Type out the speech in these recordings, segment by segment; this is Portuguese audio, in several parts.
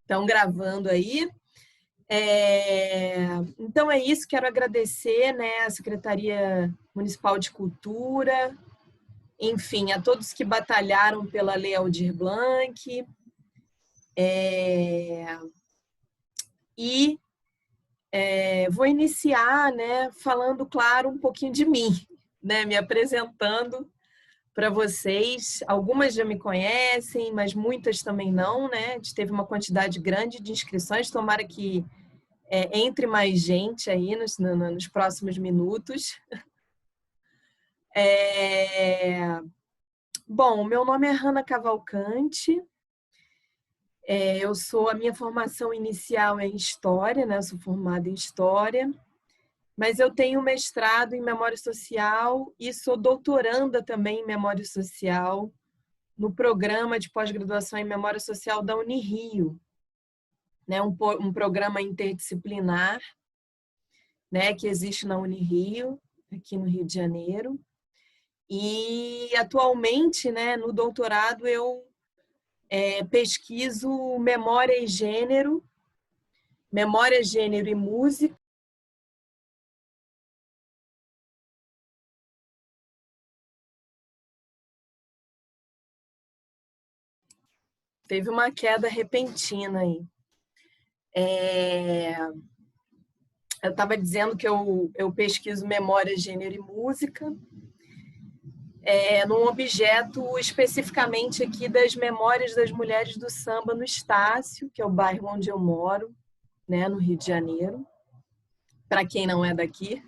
Estão gravando aí. Então é isso, quero agradecer, né, a Secretaria Municipal de Cultura, enfim, a todos que batalharam pela Lei Aldir Blanc. Vou iniciar, né, falando, claro, um pouquinho de mim, né, me apresentando para vocês. Algumas já me conhecem, mas muitas também não, né? A gente teve uma quantidade grande de inscrições, tomara que entre mais gente aí nos próximos minutos. Bom, meu nome é Hanna Cavalcante, a minha formação inicial é em História, né? Eu sou formada em História, mas eu tenho mestrado em Memória Social e sou doutoranda também em Memória Social no programa de pós-graduação em Memória Social da Unirio, né? Um programa interdisciplinar, né? Que existe na Unirio, aqui no Rio de Janeiro. E atualmente, né, no doutorado, eu pesquiso memória, gênero e música. Teve uma queda repentina aí. Eu estava dizendo que eu pesquiso memória, gênero e música, num objeto especificamente aqui das memórias das mulheres do samba no Estácio, que é o bairro onde eu moro, né, no Rio de Janeiro, para quem não é daqui.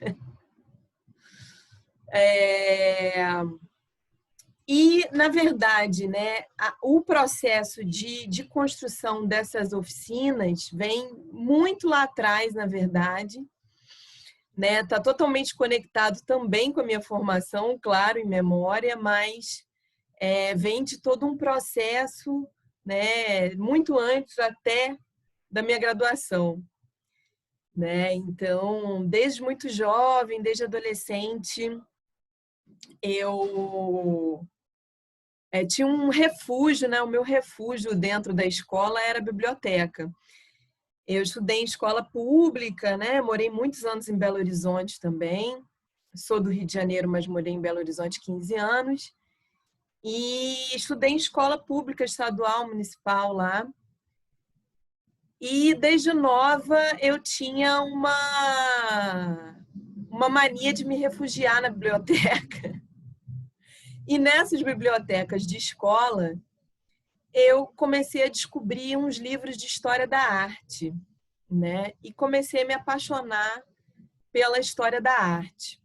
E, na verdade, né, o processo de construção dessas oficinas vem muito lá atrás, na verdade, né? Está totalmente conectado também com a minha formação, claro, em memória, mas vem de todo um processo, né, muito antes até da minha graduação, né? Então, desde muito jovem, desde adolescente, eu tinha um refúgio, né? O meu refúgio dentro da escola era a biblioteca. Eu estudei em escola pública, né? Morei muitos anos em Belo Horizonte também. Sou do Rio de Janeiro, mas morei em Belo Horizonte 15 anos. E estudei em escola pública estadual, municipal lá. E desde nova eu tinha uma mania de me refugiar na biblioteca. E nessas bibliotecas de escola, eu comecei a descobrir uns livros de história da arte, né? E comecei a me apaixonar pela história da arte.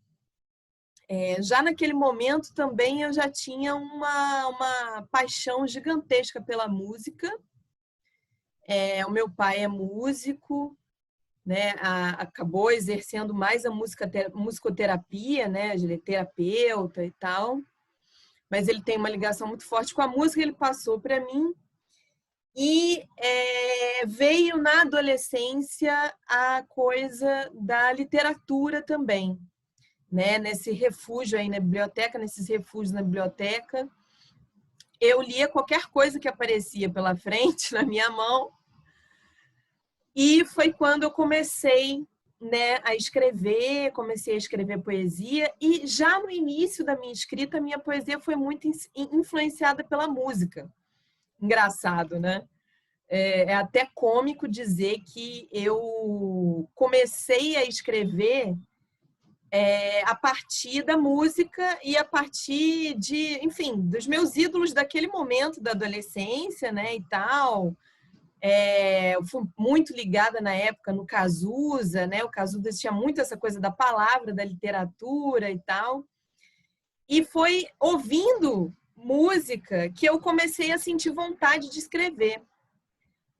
Já naquele momento também eu já tinha uma paixão gigantesca pela música. O meu pai é músico, né? Acabou exercendo mais a musicoterapia, né? Ele é terapeuta e tal, mas ele tem uma ligação muito forte com a música, ele passou para mim. E veio na adolescência a coisa da literatura também, né? Nesse refúgio aí na biblioteca, nesses refúgios na biblioteca, eu lia qualquer coisa que aparecia pela frente na minha mão. E foi quando eu comecei, né, comecei a escrever poesia, e já no início da minha escrita, a minha poesia foi muito influenciada pela música. Engraçado, né? É até cômico dizer que eu comecei a escrever a partir da música e a partir enfim, dos meus ídolos daquele momento da adolescência, né, e tal. Eu fui muito ligada na época no Cazuza, né? O Cazuza tinha muito essa coisa da palavra, da literatura e tal. E foi ouvindo música que eu comecei a sentir vontade de escrever,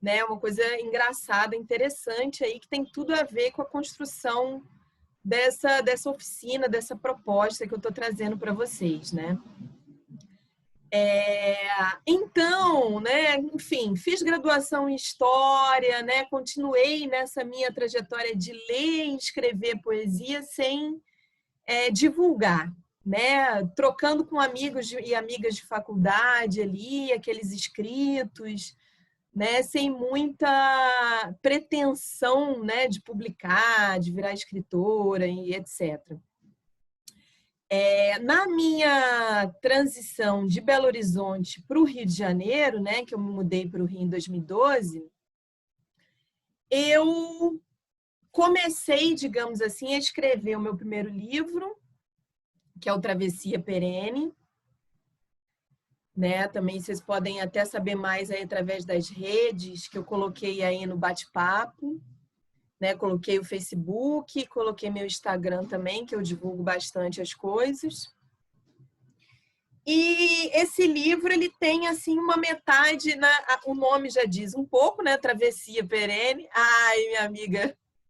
né? Uma coisa engraçada, interessante aí, que tem tudo a ver com a construção dessa oficina, dessa proposta que eu estou trazendo para vocês, né? Então, né, enfim, fiz graduação em História, né, continuei nessa minha trajetória de ler e escrever poesia sem divulgar, né, trocando com amigos e amigas de faculdade ali, aqueles escritos, né, sem muita pretensão, né, de publicar, de virar escritora e etc. Na minha transição de Belo Horizonte para o Rio de Janeiro, né, que eu me mudei para o Rio em 2012, eu comecei, digamos assim, a escrever o meu primeiro livro, que é o Travessia Perene, né? Também vocês podem até saber mais aí através das redes que eu coloquei aí no bate-papo, né? Coloquei o Facebook, coloquei meu Instagram também, que eu divulgo bastante as coisas. E esse livro, ele tem assim uma metade, o nome já diz um pouco, né? Travessia Perene. Ai,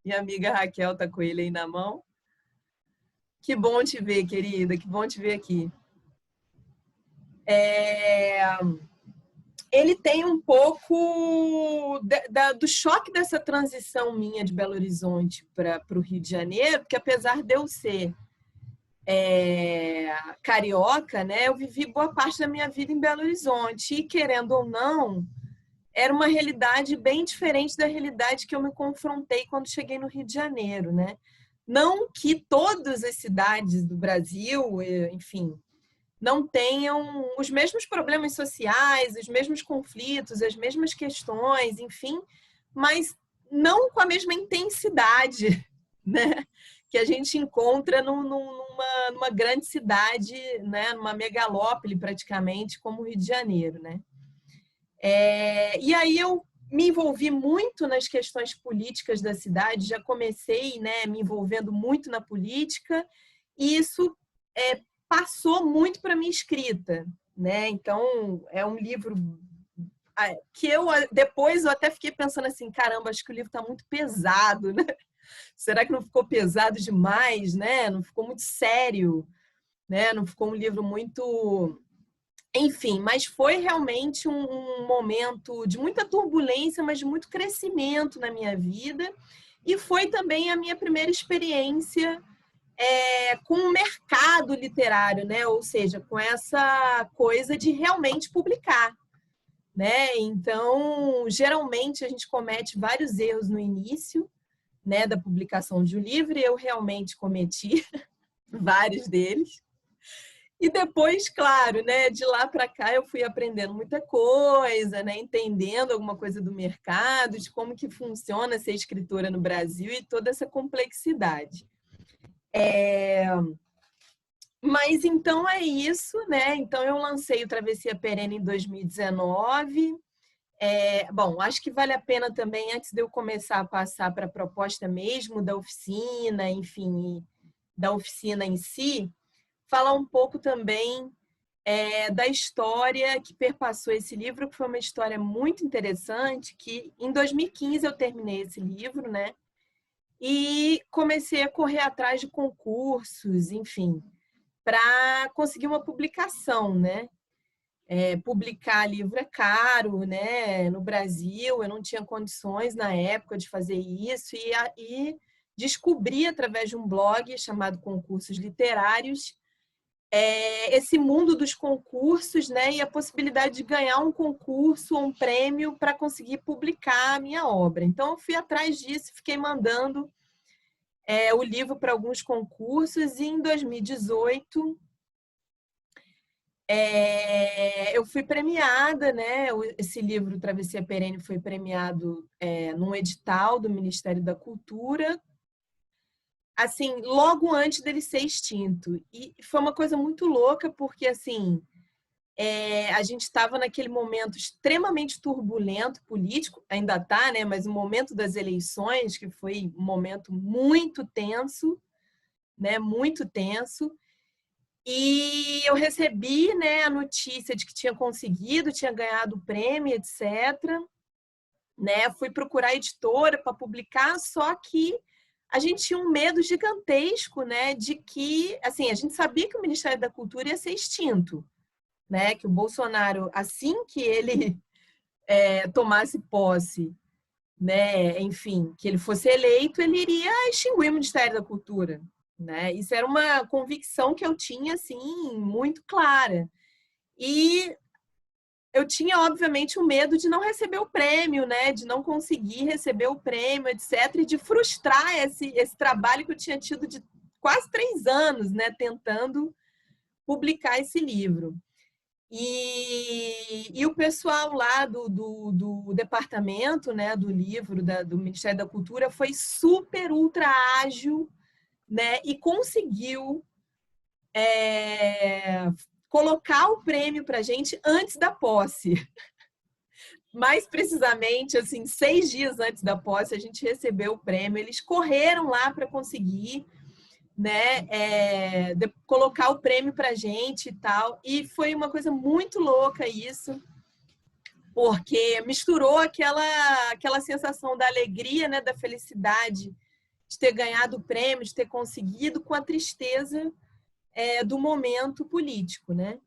minha amiga Raquel tá com ele aí na mão. Que bom te ver, querida, que bom te ver aqui. Ele tem um pouco do choque dessa transição minha de Belo Horizonte para o Rio de Janeiro, porque apesar de eu ser carioca, né, eu vivi boa parte da minha vida em Belo Horizonte e, querendo ou não, era uma realidade bem diferente da realidade que eu me confrontei quando cheguei no Rio de Janeiro, né? Não que todas as cidades do Brasil, enfim, não tenham os mesmos problemas sociais, os mesmos conflitos, as mesmas questões, enfim, mas não com a mesma intensidade, né, que a gente encontra numa grande cidade, né, numa megalópole praticamente, como o Rio de Janeiro, né? E aí eu me envolvi muito nas questões políticas da cidade, já comecei, né, me envolvendo muito na política, e isso passou muito para a minha escrita, né? Então, é um livro que depois eu até fiquei pensando assim, caramba, acho que o livro está muito pesado, né? Será que não ficou pesado demais, né? Não ficou muito sério, né? Não ficou um livro muito... Enfim, mas foi realmente um momento de muita turbulência, mas de muito crescimento na minha vida. E foi também a minha primeira experiência com o mercado literário, né? Ou seja, com essa coisa de realmente publicar, né? Então, geralmente a gente comete vários erros no início, né, da publicação de um livro, e eu realmente cometi vários deles. E depois, claro, né, de lá para cá eu fui aprendendo muita coisa, né, entendendo alguma coisa do mercado, de como que funciona ser escritora no Brasil e toda essa complexidade. Mas então é isso, né? Então eu lancei o Travessia Perene em 2019. Bom, acho que vale a pena também, antes de eu começar a passar para a proposta mesmo da oficina, enfim, da oficina em si, falar um pouco também da história que perpassou esse livro, que foi uma história muito interessante, que em 2015 eu terminei esse livro, né? E comecei a correr atrás de concursos, enfim, para conseguir uma publicação, né? Publicar livro é caro, né? No Brasil, eu não tinha condições na época de fazer isso e descobri através de um blog chamado Concursos Literários esse mundo dos concursos, né? E a possibilidade de ganhar um concurso ou um prêmio para conseguir publicar a minha obra. Então, eu fui atrás disso, fiquei mandando o livro para alguns concursos e em 2018 eu fui premiada, né? Esse livro, Travessia Perene, foi premiado num edital do Ministério da Cultura, assim, logo antes dele ser extinto. E foi uma coisa muito louca, porque, assim, a gente estava naquele momento extremamente turbulento político, ainda está, né? Mas o momento das eleições, que foi um momento muito tenso, né? Muito tenso. E eu recebi, né, a notícia de que tinha conseguido, tinha ganhado o prêmio, etc. Né? Fui procurar a editora para publicar, só que a gente tinha um medo gigantesco, né, de que, assim, a gente sabia que o Ministério da Cultura ia ser extinto, né, que o Bolsonaro, assim que ele tomasse posse, né, enfim, que ele fosse eleito, ele iria extinguir o Ministério da Cultura, né? Isso era uma convicção que eu tinha, assim, muito clara. E eu tinha, obviamente, o medo de não receber o prêmio, né? De não conseguir receber o prêmio, etc. E de frustrar esse trabalho que eu tinha tido de quase 3 anos, né? Tentando publicar esse livro. E o pessoal lá do departamento, né, do livro, do Ministério da Cultura, foi super, ultra ágil, né? E conseguiu colocar o prêmio para a gente antes da posse. Mais precisamente, assim, 6 dias antes da posse, a gente recebeu o prêmio. Eles correram lá para conseguir, né, colocar o prêmio para a gente e tal. E foi uma coisa muito louca isso, porque misturou aquela sensação da alegria, né, da felicidade de ter ganhado o prêmio, de ter conseguido, com a tristeza do momento político, né?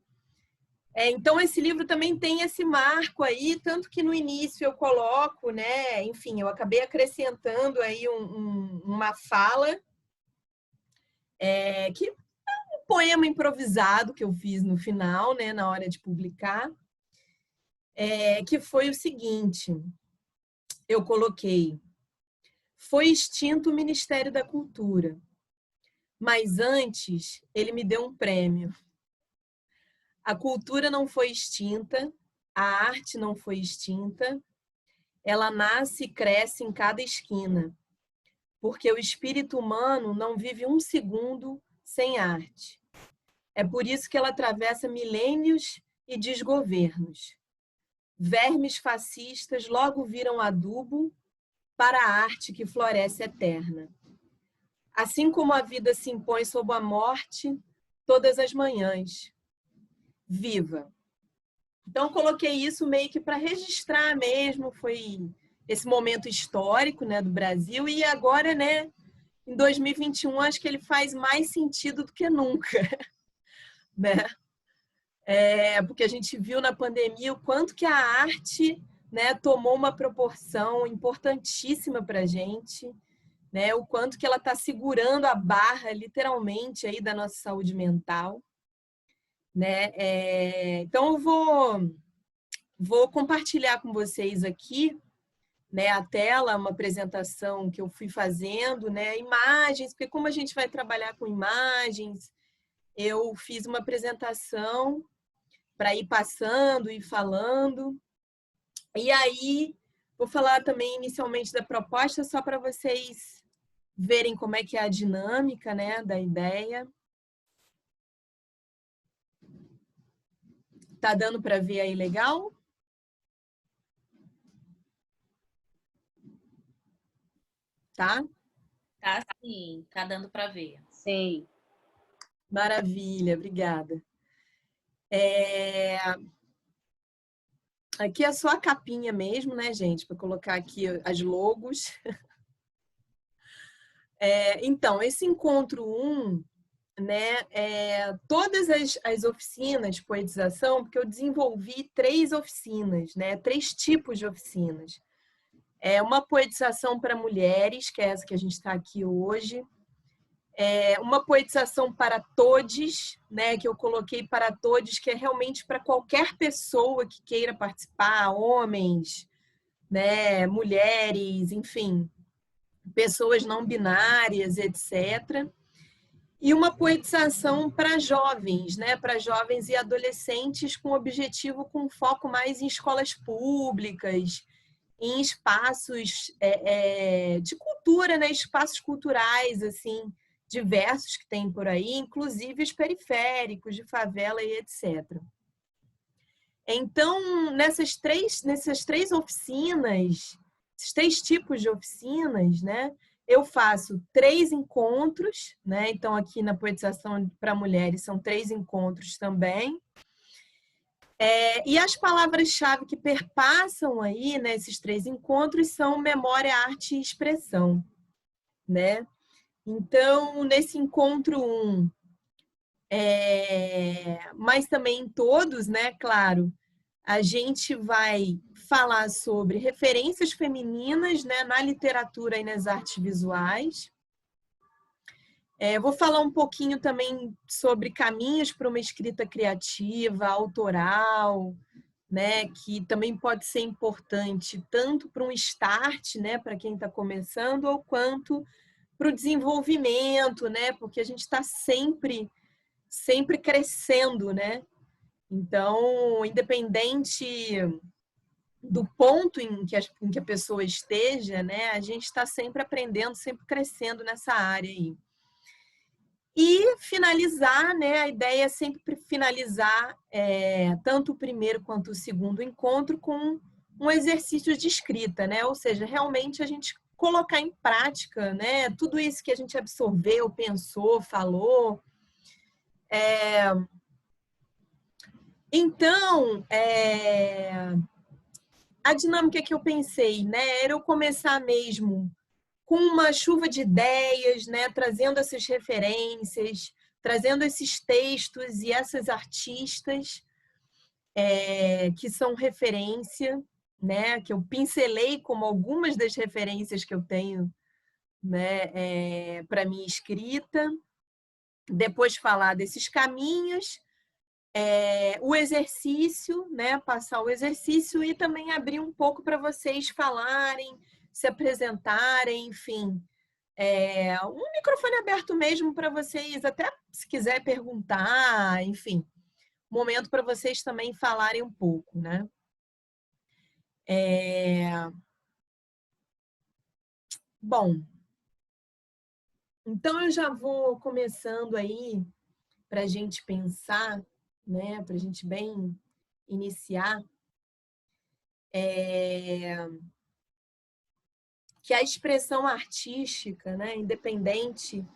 Então, esse livro também tem esse marco aí, tanto que no início eu coloco, né? Enfim, eu acabei acrescentando aí uma fala, que é um poema improvisado que eu fiz no final, né? Na hora de publicar, que foi o seguinte: eu coloquei: foi extinto o Ministério da Cultura, mas antes ele me deu um prêmio. A cultura não foi extinta, a arte não foi extinta, ela nasce e cresce em cada esquina, porque o espírito humano não vive um segundo sem arte. É por isso que ela atravessa milênios e desgovernos. Vermes fascistas logo viram adubo para a arte que floresce eterna. Assim como a vida se impõe sob a morte todas as manhãs. Viva! Então, coloquei isso meio que para registrar mesmo, foi esse momento histórico, né, do Brasil, e agora, né, em 2021, acho que ele faz mais sentido do que nunca, né? Porque a gente viu na pandemia o quanto que a arte, né, tomou uma proporção importantíssima para a gente, né, o quanto que ela está segurando a barra, literalmente, aí da nossa saúde mental, né? Então, eu vou compartilhar com vocês aqui, né, a tela, uma apresentação que eu fui fazendo, né, imagens, porque como a gente vai trabalhar com imagens, eu fiz uma apresentação para ir passando e falando. E aí, vou falar também inicialmente da proposta, só para vocês verem como é que é a dinâmica, né, da ideia. Tá dando para ver aí legal? Tá? Tá sim, tá dando para ver. Sim. Maravilha, obrigada. Aqui é só a capinha mesmo, né, gente? Para colocar aqui as logos. Então, esse encontro 1, né, todas as oficinas de poetização, porque eu desenvolvi 3 oficinas, né, 3 tipos de oficinas. Uma poetização para mulheres, que é essa que a gente está aqui hoje. Uma poetização para todes, né, que eu coloquei para todes, que é realmente para qualquer pessoa que queira participar, homens, né, mulheres, enfim, pessoas não binárias, etc. E uma poetização para jovens, né, para jovens e adolescentes com objetivo, com foco mais em escolas públicas, em espaços de cultura, né, espaços culturais assim diversos que tem por aí, inclusive os periféricos, de favela e etc. Então, nessas três oficinas, esses 3 tipos de oficinas, né, eu faço 3 encontros, né? Então, aqui na poetização para mulheres são 3 encontros também. E as palavras-chave que perpassam aí nesses 3 encontros são memória, arte e expressão, né? Então, nesse encontro 1, mas também em todos, né? Claro, a gente vai falar sobre referências femininas, né, na literatura e nas artes visuais. Vou falar um pouquinho também sobre caminhos para uma escrita criativa, autoral, né, que também pode ser importante tanto para um start, né, para quem está começando, ou quanto para o desenvolvimento, né, porque a gente está sempre crescendo, né? Então, independente do ponto em que a pessoa esteja, né, a gente está sempre aprendendo, sempre crescendo nessa área aí. E finalizar, né? A ideia é sempre finalizar tanto o primeiro quanto o segundo encontro com um exercício de escrita, né? Ou seja, realmente a gente colocar em prática, né? Tudo isso que a gente absorveu, pensou, falou. Então, a dinâmica que eu pensei, né? Era eu começar mesmo com uma chuva de ideias, né? Trazendo essas referências, trazendo esses textos e essas artistas que são referência, né? Que eu pincelei como algumas das referências que eu tenho, né? Para minha escrita. Depois falar desses caminhos, o exercício, né? Passar o exercício e também abrir um pouco para vocês falarem, se apresentarem, enfim. Um microfone aberto mesmo para vocês, até se quiser perguntar, enfim. Momento para vocês também falarem um pouco, né? Bom, então eu já vou começando aí para a gente pensar, né? Para a gente bem iniciar, que a expressão artística, né? Independente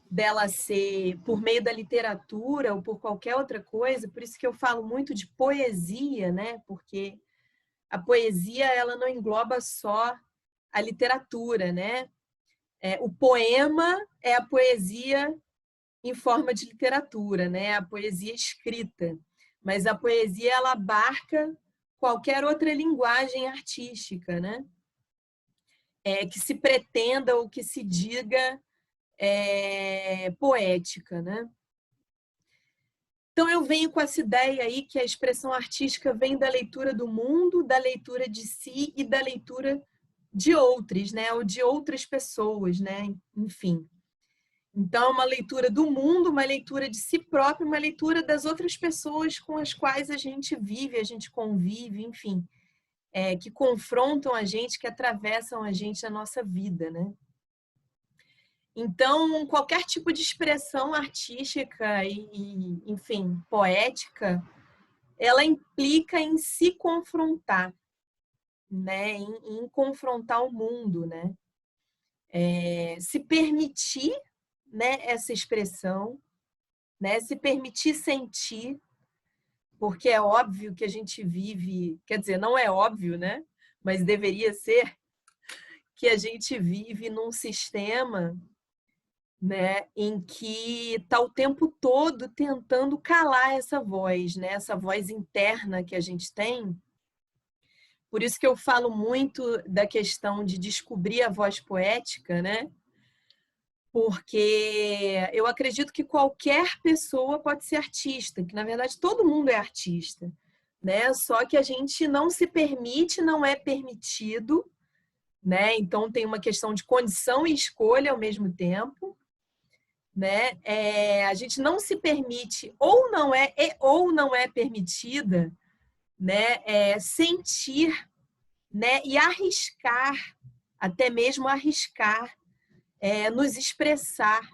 dela ser por meio da literatura ou por qualquer outra coisa, por isso que eu falo muito de poesia, né? Porque a poesia ela não engloba só a literatura, né? O poema é a poesia em forma de literatura, né? A poesia escrita. Mas a poesia ela abarca qualquer outra linguagem artística, né? Que se pretenda ou que se diga poética, né? Então eu venho com essa ideia aí que a expressão artística vem da leitura do mundo, da leitura de si e da leitura de outros, né? Ou de outras pessoas, né? Enfim. Então, uma leitura do mundo, uma leitura de si próprio, uma leitura das outras pessoas com as quais a gente vive, a gente convive, enfim, que confrontam a gente, que atravessam a gente na nossa vida, né? Então, qualquer tipo de expressão artística enfim, poética, ela implica em se confrontar, né? Em confrontar o mundo, né? Se permitir, né, essa expressão, né? Se permitir sentir, porque é óbvio que a gente vive, quer dizer, não é óbvio, né? Mas deveria ser que a gente vive num sistema, né, em que está o tempo todo tentando calar essa voz, né? Essa voz interna que a gente tem. Por isso que eu falo muito da questão de descobrir a voz poética, né? Porque eu acredito que qualquer pessoa pode ser artista, que na verdade todo mundo é artista, né? Só que a gente não se permite, não é permitido, né? Então tem uma questão de condição e escolha ao mesmo tempo, né? A gente não se permite ou não é permitida, né? Sentir, né? E arriscar, até mesmo arriscar, nos expressar,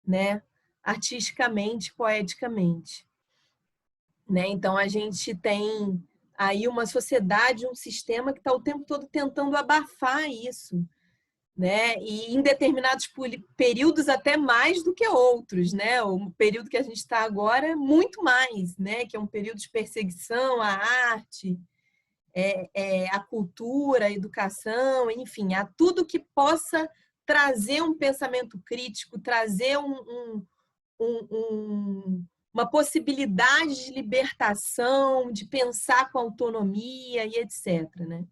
né? Artisticamente, poeticamente, né? Então a gente tem aí uma sociedade, um sistema que está o tempo todo tentando abafar isso, né? E em determinados períodos até mais do que outros, né? O período que a gente está agora é muito mais, né? Que é um período de perseguição à arte, a cultura, a educação, enfim, a tudo que possa trazer um pensamento crítico, trazer uma possibilidade de libertação, de pensar com autonomia e etc. Né?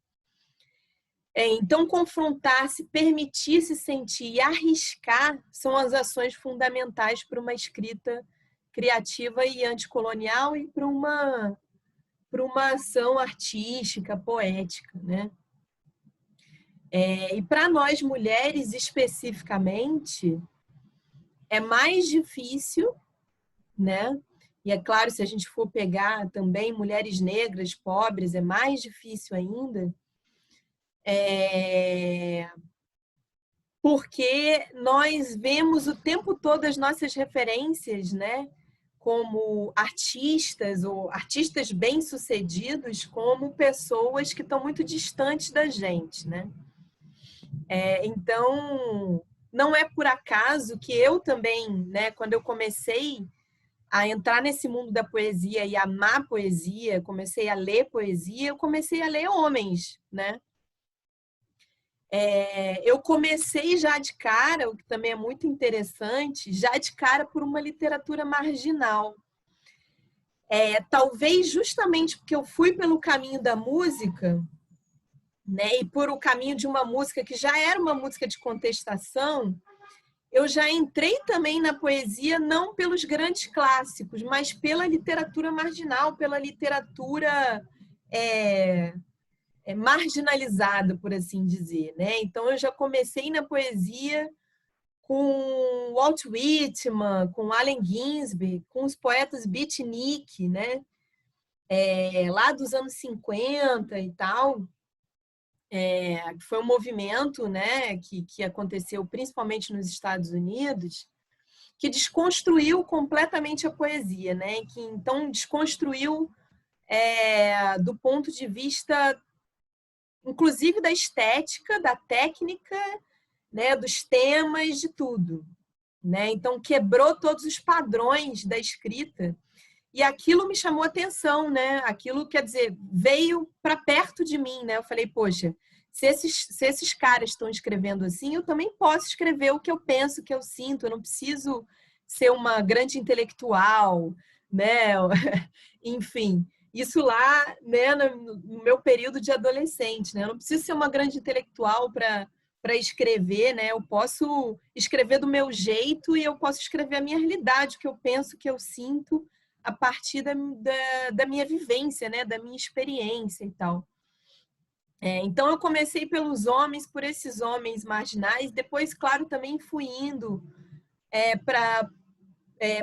Então, confrontar-se, permitir-se sentir e arriscar são as ações fundamentais para uma escrita criativa e anticolonial e para uma para uma ação artística, poética, né? E para nós mulheres especificamente é mais difícil, né? E é claro, se a gente for pegar também mulheres negras, pobres, é mais difícil ainda, porque nós vemos o tempo todo as nossas referências, né? Como artistas ou artistas bem-sucedidos, como pessoas que estão muito distantes da gente, né? Então, não é por acaso que eu também, né, quando eu comecei a entrar nesse mundo da poesia e amar poesia, comecei a ler poesia, eu comecei a ler homens, né? Eu comecei já de cara, o que também é muito interessante, já de cara por uma literatura marginal. Talvez justamente porque eu fui pelo caminho da música, né, e por o caminho de uma música que já era uma música de contestação, eu já entrei também na poesia não pelos grandes clássicos, mas pela literatura marginal, pela literatura marginalizada, por assim dizer, né? Então eu já comecei na poesia com Walt Whitman, com Allen Ginsberg, com os poetas beatnik, né? Lá dos anos 50 e tal. Foi um movimento, né, que aconteceu principalmente nos Estados Unidos, que desconstruiu completamente a poesia, né? Que então desconstruiu do ponto de vista, inclusive da estética, da técnica, né? Dos temas, de tudo, né? Então quebrou todos os padrões da escrita e aquilo me chamou atenção, né? Aquilo, quer dizer, veio para perto de mim, né? Eu falei, poxa, se esses caras estão escrevendo assim, eu também posso escrever o que eu penso, o que eu sinto. Eu não preciso ser uma grande intelectual, né? Enfim, isso lá, né, no meu período de adolescente, né? Eu não preciso ser uma grande intelectual para escrever, né? Eu posso escrever do meu jeito e eu posso escrever a minha realidade, o que eu penso, o que eu sinto, a partir da minha vivência, né? Da minha experiência e tal. Então, eu comecei pelos homens, por esses homens marginais. Depois, claro, também fui indo para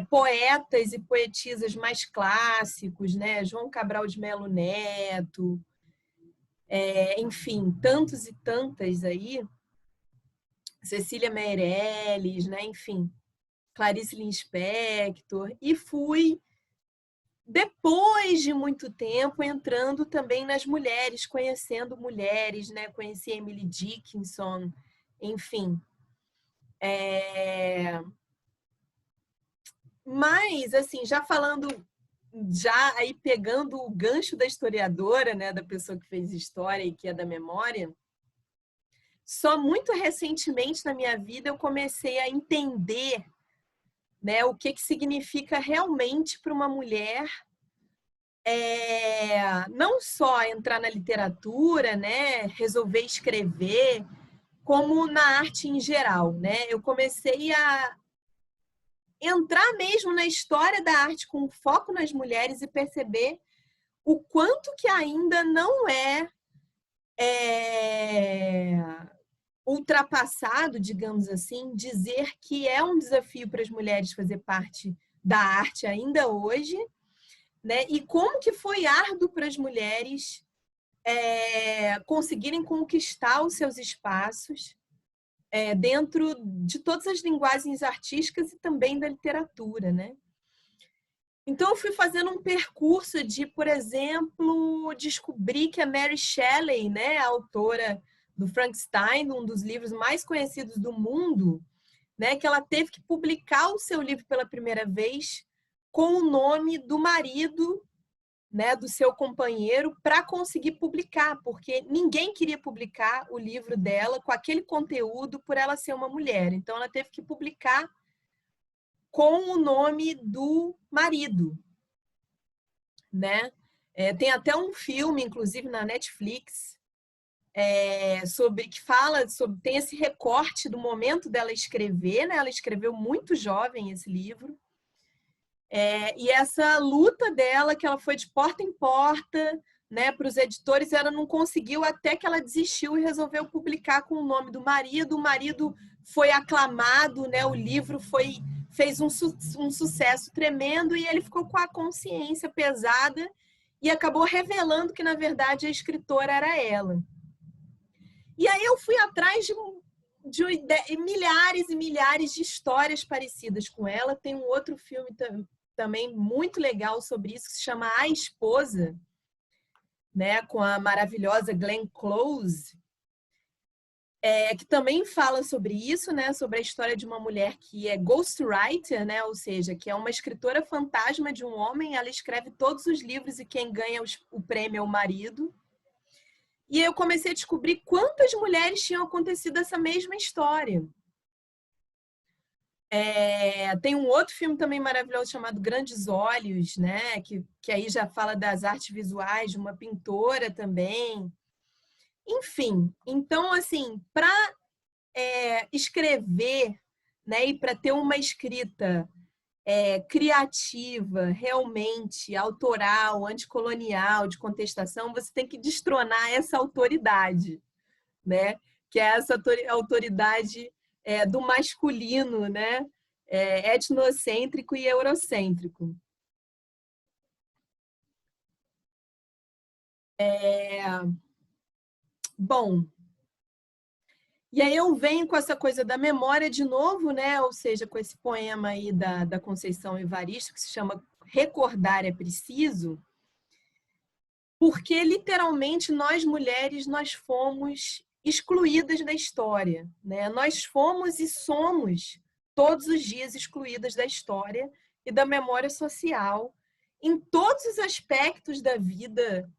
poetas e poetisas mais clássicos, né? João Cabral de Melo Neto, enfim, tantos e tantas aí. Cecília Meirelles, né? Enfim, Clarice Lispector. E fui depois de muito tempo, entrando também nas mulheres, conhecendo mulheres, né? Conheci Emily Dickinson, enfim. Mas, assim, já falando, já aí pegando o gancho da historiadora, né? Da pessoa que fez história e que é da memória, só muito recentemente na minha vida eu comecei a entender, né? O que significa realmente para uma mulher não só entrar na literatura, né, resolver escrever, como na arte em geral, né? Eu comecei a entrar mesmo na história da arte com foco nas mulheres e perceber o quanto que ainda não ultrapassado, digamos assim, dizer que é um desafio para as mulheres fazer parte da arte ainda hoje, né? E como que foi árduo para as mulheres conseguirem conquistar os seus espaços dentro de todas as linguagens artísticas e também da literatura, né? Então, eu fui fazendo um percurso de, por exemplo, descobrir que a Mary Shelley, né, a autora do Frankenstein, um dos livros mais conhecidos do mundo, né, que ela teve que publicar o seu livro pela primeira vez com o nome do marido, né, do seu companheiro, para conseguir publicar, porque ninguém queria publicar o livro dela com aquele conteúdo por ela ser uma mulher. Então, ela teve que publicar com o nome do marido, né? Tem até um filme, inclusive, na Netflix, sobre que fala sobre, tem esse recorte do momento dela escrever, né? Ela escreveu muito jovem esse livro. E essa luta dela, que ela foi de porta em porta, né, para os editores, ela não conseguiu até que ela desistiu e resolveu publicar com o nome do marido. O marido foi aclamado, né, o livro fez um sucesso tremendo e ele ficou com a consciência pesada e acabou revelando que, na verdade, a escritora era ela. E aí eu fui atrás de milhares e milhares de histórias parecidas com ela. Tem um outro filme também muito legal sobre isso, que se chama A Esposa, né, com a maravilhosa Glenn Close, que também fala sobre isso, né, sobre a história de uma mulher que é ghostwriter, né, ou seja, que é uma escritora fantasma de um homem. Ela escreve todos os livros e quem ganha o prêmio é o marido. E eu comecei a descobrir quantas mulheres tinham acontecido essa mesma história. Tem um outro filme também maravilhoso chamado Grandes Olhos, né? Que aí já fala das artes visuais de uma pintora também. Enfim, então, assim, para escrever, né, e para ter uma escrita criativa, realmente autoral, anticolonial, de contestação, você tem que destronar essa autoridade, né? Que é essa autoridade do masculino, né? Etnocêntrico e eurocêntrico. Bom, e aí eu venho com essa coisa da memória de novo, né? Ou seja, com esse poema aí da Conceição Evaristo, que se chama Recordar é Preciso, porque literalmente nós mulheres, nós fomos excluídas da história, né? Nós fomos e somos todos os dias excluídas da história e da memória social em todos os aspectos da vida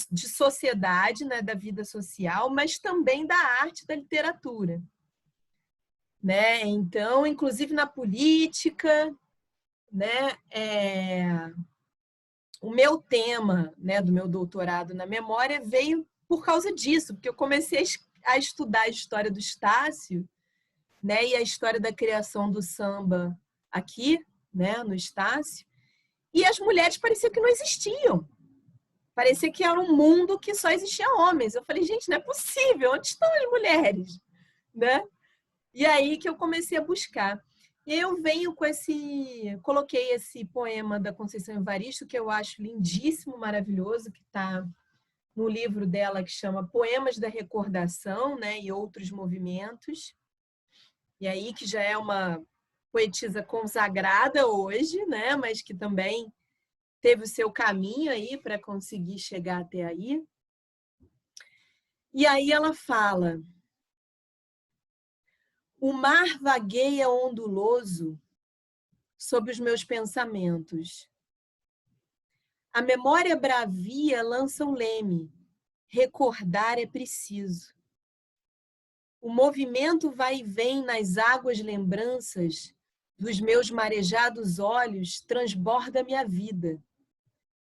de sociedade, né, da vida social, mas também da arte, da literatura, né? Então, inclusive na política, né? O meu tema, né, do meu doutorado na memória veio por causa disso, porque eu comecei a estudar a história do Estácio, né, e a história da criação do samba aqui, né, no Estácio, e as mulheres pareciam que não existiam. Parecia que era um mundo que só existia homens. Eu falei, gente, não é possível, onde estão as mulheres? Né? E aí que eu comecei a buscar. E aí eu venho com coloquei esse poema da Conceição Evaristo, que eu acho lindíssimo, maravilhoso, que está no livro dela que chama Poemas da Recordação, né, e Outros Movimentos. E aí que já é uma poetisa consagrada hoje, né, mas que também teve o seu caminho aí para conseguir chegar até aí. E aí ela fala: o mar vagueia onduloso sob os meus pensamentos. A memória bravia lança o leme. Recordar é preciso. O movimento vai e vem nas águas lembranças dos meus marejados olhos transborda minha vida,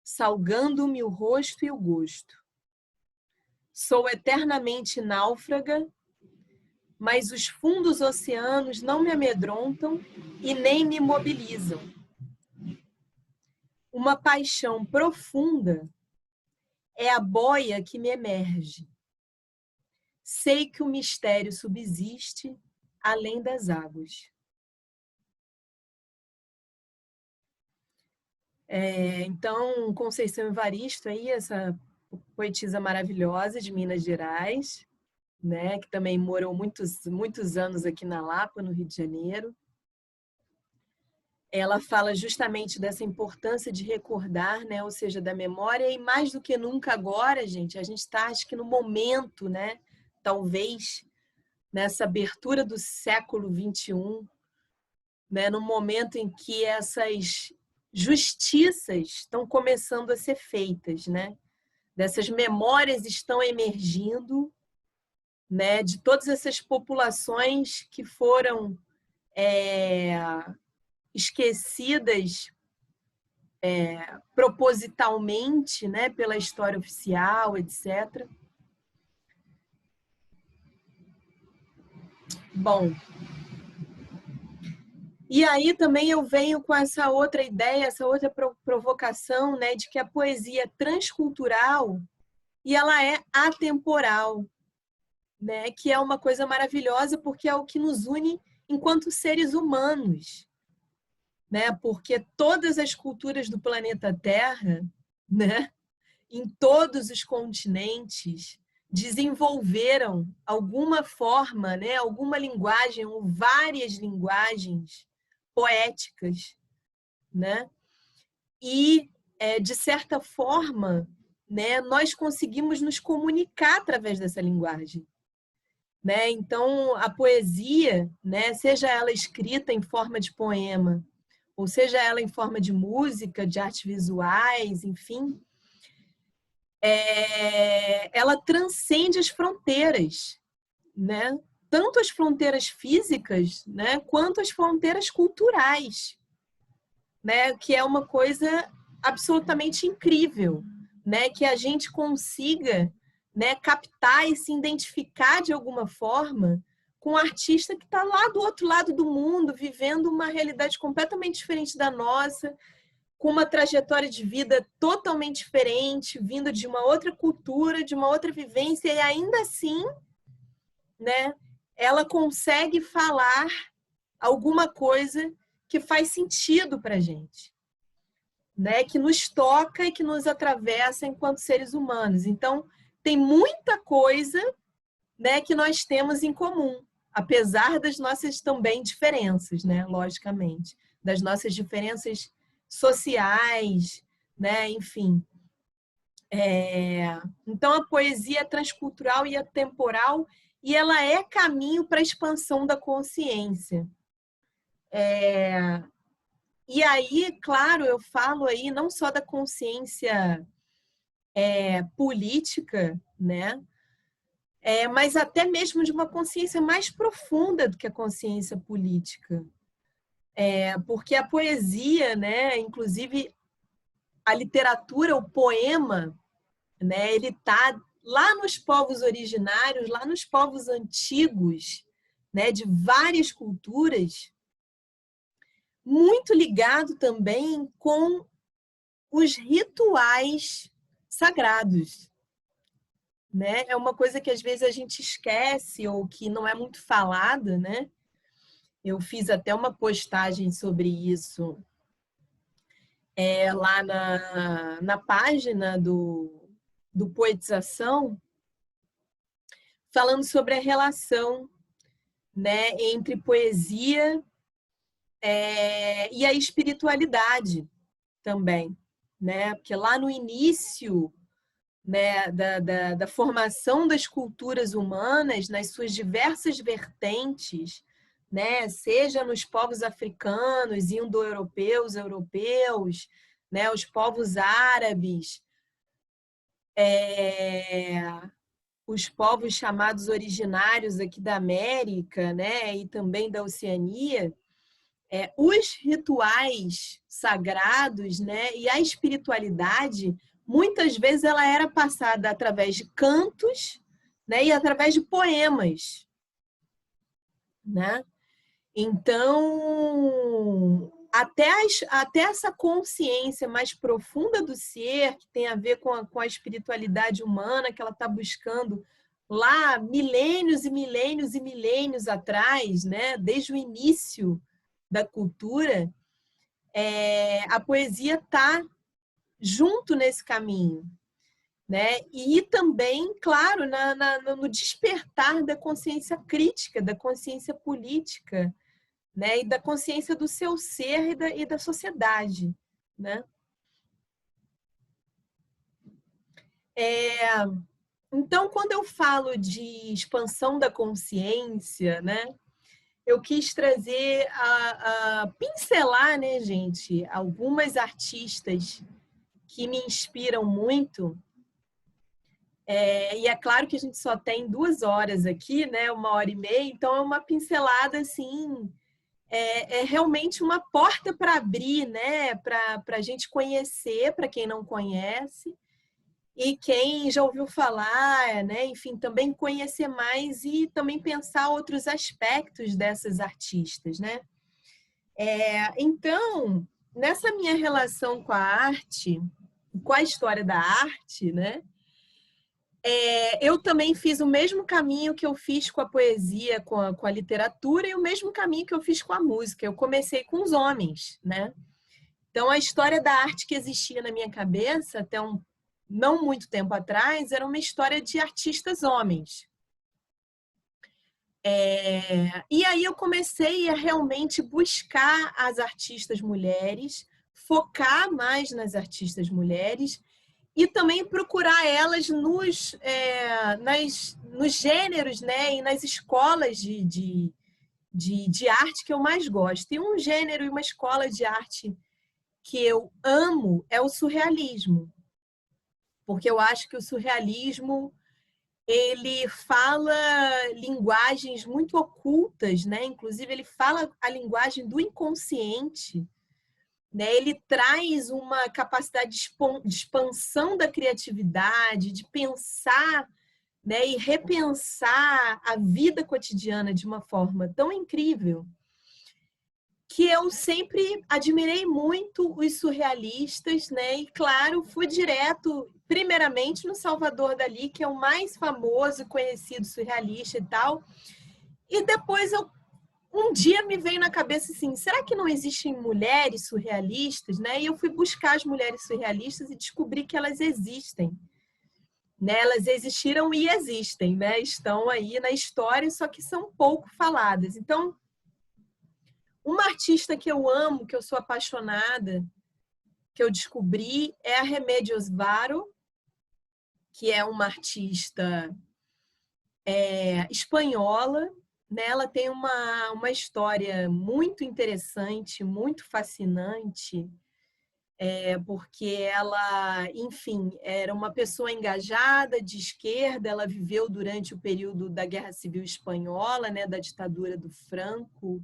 salgando-me o rosto e o gosto. Sou eternamente náufraga, mas os fundos oceanos não me amedrontam e nem me mobilizam. Uma paixão profunda é a boia que me emerge. Sei que o mistério subsiste além das águas. Então, Conceição Evaristo, aí, essa poetisa maravilhosa de Minas Gerais, né, que também morou muitos anos aqui na Lapa, no Rio de Janeiro. Ela fala justamente dessa importância de recordar, né, ou seja, da memória, e mais do que nunca agora, gente, a gente está, acho que no momento, né, talvez, nessa abertura do século XXI, né, no momento em que essas justiças estão começando a ser feitas, né? Dessas memórias estão emergindo, né? De todas essas populações que foram esquecidas propositalmente, né? Pela história oficial, etc. Bom, E aí também eu venho com essa outra ideia, essa outra provocação, né, de que a poesia é transcultural e ela é atemporal, né, que é uma coisa maravilhosa porque é o que nos une enquanto seres humanos, né? Porque todas as culturas do planeta Terra, né, em todos os continentes, desenvolveram alguma forma, né, alguma linguagem ou várias linguagens poéticas, né? E, de certa forma, né, nós conseguimos nos comunicar através dessa linguagem. Né? Então, a poesia, né, seja ela escrita em forma de poema, ou seja ela em forma de música, de artes visuais, enfim, ela transcende as fronteiras, né? Tanto as fronteiras físicas, né, quanto as fronteiras culturais, né, que é uma coisa absolutamente incrível, né, que a gente consiga, né, captar e se identificar de alguma forma com um artista que está lá do outro lado do mundo, vivendo uma realidade completamente diferente da nossa, com uma trajetória de vida totalmente diferente, vindo de uma outra cultura, de uma outra vivência, e ainda assim, né, ela consegue falar alguma coisa que faz sentido para a gente, né, que nos toca e que nos atravessa enquanto seres humanos. Então, tem muita coisa, né, que nós temos em comum, apesar das nossas também diferenças, né, logicamente, das nossas diferenças sociais, né, enfim. Então, a poesia é transcultural e atemporal e ela é caminho para a expansão da consciência. E aí, claro, eu falo aí não só da consciência política, né? Mas até mesmo de uma consciência mais profunda do que a consciência política. Porque a poesia, né, inclusive a literatura, o poema, né, ele está lá nos povos originários, lá nos povos antigos, né, de várias culturas, muito ligado também com os rituais sagrados, né? É uma coisa que às vezes a gente esquece ou que não é muito falada, né? Eu fiz até uma postagem sobre isso lá na página do Poetização, falando sobre a relação, né, entre poesia e a espiritualidade também, né? Porque lá no início, né, da formação das culturas humanas, nas suas diversas vertentes, né, seja nos povos africanos, indo-europeus, europeus, né, os povos árabes, os povos chamados originários aqui da América, né, e também da Oceania, os rituais sagrados, né, e a espiritualidade, muitas vezes ela era passada através de cantos, né, e através de poemas, né? Então, até essa consciência mais profunda do ser, que tem a ver com a espiritualidade humana, que ela está buscando lá milênios e milênios e milênios atrás, né? Desde o início da cultura, a poesia está junto nesse caminho, né? E também, claro, no despertar da consciência crítica, da consciência política, né? E da consciência do seu ser e da sociedade, né? Então, quando eu falo de expansão da consciência, né? Eu quis trazer a pincelar, né, gente, algumas artistas que me inspiram muito. E é claro que a gente só tem 2 horas aqui, né, 1h30, então é uma pincelada assim, é realmente uma porta para abrir, né, para a gente conhecer, para quem não conhece, e quem já ouviu falar, né, enfim, também conhecer mais e também pensar outros aspectos dessas artistas, né? Então, nessa minha relação com a arte, com a história da arte, né? Eu também fiz o mesmo caminho que eu fiz com a poesia, com a literatura, e o mesmo caminho que eu fiz com a música. Eu comecei com os homens, né? Então, a história da arte que existia na minha cabeça, até não muito tempo atrás, era uma história de artistas homens. E aí eu comecei a realmente buscar as artistas mulheres, focar mais nas artistas mulheres e também procurar elas nos gêneros, né, e nas escolas de arte que eu mais gosto. E um gênero e uma escola de arte que eu amo é o surrealismo, porque eu acho que o surrealismo ele fala linguagens muito ocultas, né? Inclusive ele fala a linguagem do inconsciente, né? Ele traz uma capacidade de expansão da criatividade, de pensar, né? E repensar a vida cotidiana de uma forma tão incrível que eu sempre admirei muito os surrealistas, né? E claro, fui direto, primeiramente no Salvador Dalí, que é o mais famoso e conhecido surrealista e tal. E depois um dia me veio na cabeça assim, será que não existem mulheres surrealistas, né? E eu fui buscar as mulheres surrealistas e descobri que elas existem. Né? Elas existiram e existem, né? Estão aí na história, só que são pouco faladas. Então, uma artista que eu amo, que eu sou apaixonada, que eu descobri é a Remedios Varo, que é uma artista espanhola. Né? Ela tem uma história muito interessante, muito fascinante, porque ela, enfim, era uma pessoa engajada de esquerda, ela viveu durante o período da Guerra Civil Espanhola, né? Da ditadura do Franco,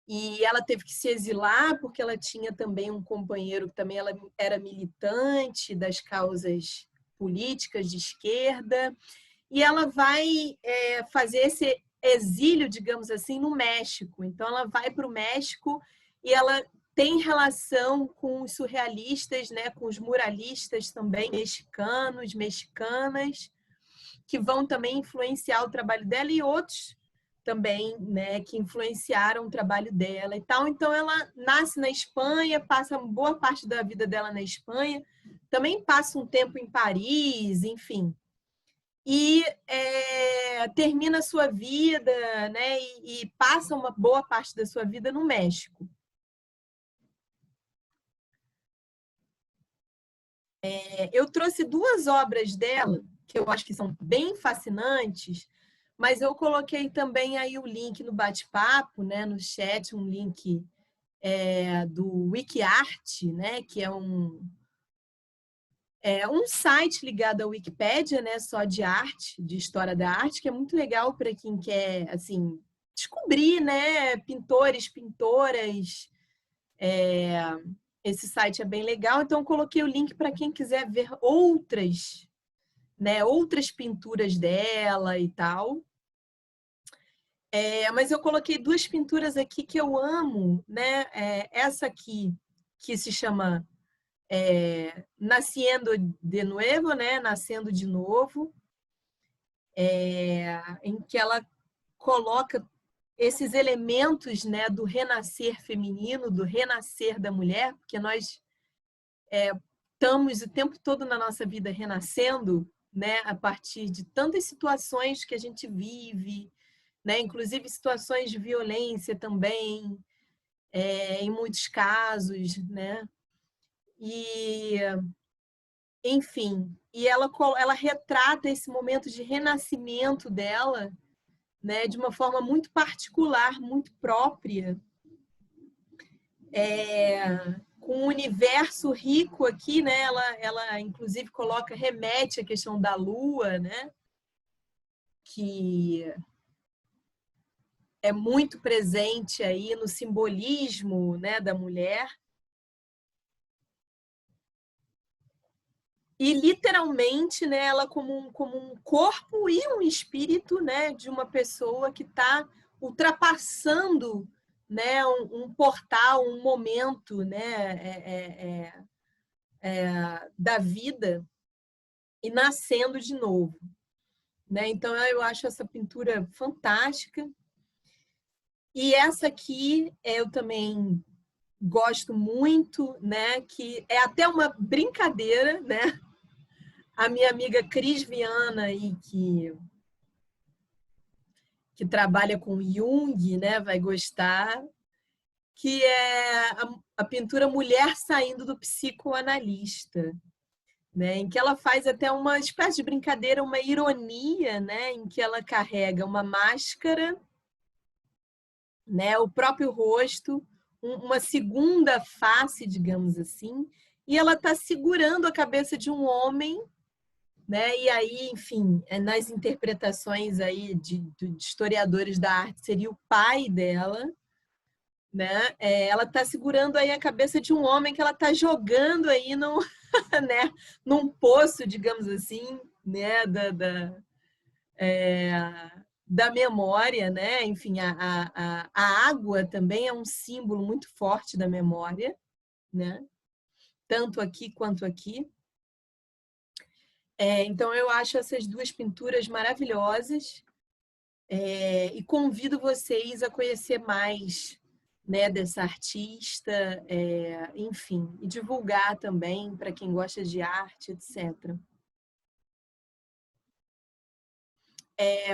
e ela teve que se exilar porque ela tinha também um companheiro que também ela era militante das causas políticas de esquerda, e ela vai fazer esse exílio, digamos assim, no México. Então ela vai para o México e ela tem relação com os surrealistas, né, com os muralistas também mexicanos, mexicanas, que vão também influenciar o trabalho dela e outros também, né, que influenciaram o trabalho dela e tal. Então, ela nasce na Espanha, passa boa parte da vida dela na Espanha, também passa um tempo em Paris, enfim. E termina a sua vida, né, e passa uma boa parte da sua vida no México. Eu trouxe duas obras dela, que eu acho que são bem fascinantes, mas eu coloquei também aí o link no bate-papo, né, no chat, um link do WikiArt, né, que é um site ligado à Wikipédia, né, só de arte, de história da arte, que é muito legal para quem quer assim descobrir, né, pintores, pintoras. Esse site é bem legal, então eu coloquei o link para quem quiser ver outras, né, outras pinturas dela e tal. Mas eu coloquei duas pinturas aqui que eu amo, né? Essa aqui, que se chama Naciendo de Nuevo, né? Nascendo de Novo, em que ela coloca esses elementos, né, do renascer feminino, do renascer da mulher, porque nós estamos o tempo todo na nossa vida renascendo, né, a partir de tantas situações que a gente vive, né, inclusive situações de violência também, em muitos casos, né? E, enfim, e ela retrata esse momento de renascimento dela, né, de uma forma muito particular, muito própria, com um universo rico aqui, né? Ela inclusive remete à questão da lua, né? Que é muito presente aí no simbolismo, né, da mulher. E literalmente, né, ela como um corpo e um espírito, né, de uma pessoa que está ultrapassando, né, um portal, um momento, né, da vida e nascendo de novo, né? Então eu acho essa pintura fantástica. E essa aqui eu também gosto muito, né? Que é até uma brincadeira, né? A minha amiga Cris Viana e que trabalha com Jung, né? Vai gostar, que é a pintura Mulher Saindo do Psicoanalista, né? Em que ela faz até uma espécie de brincadeira, uma ironia, né? Em que ela carrega uma máscara, né? O próprio rosto, uma segunda face, digamos assim, e ela está segurando a cabeça de um homem, né? E aí, enfim, nas interpretações aí de historiadores da arte, seria o pai dela, né? Ela está segurando aí a cabeça de um homem que ela está jogando aí no, né? Num poço, digamos assim, né? Da memória, né? Enfim, a água também é um símbolo muito forte da memória, né? Tanto aqui quanto aqui. Então, eu acho essas duas pinturas maravilhosas e convido vocês a conhecer mais, né, dessa artista, enfim, e divulgar também para quem gosta de arte, etc.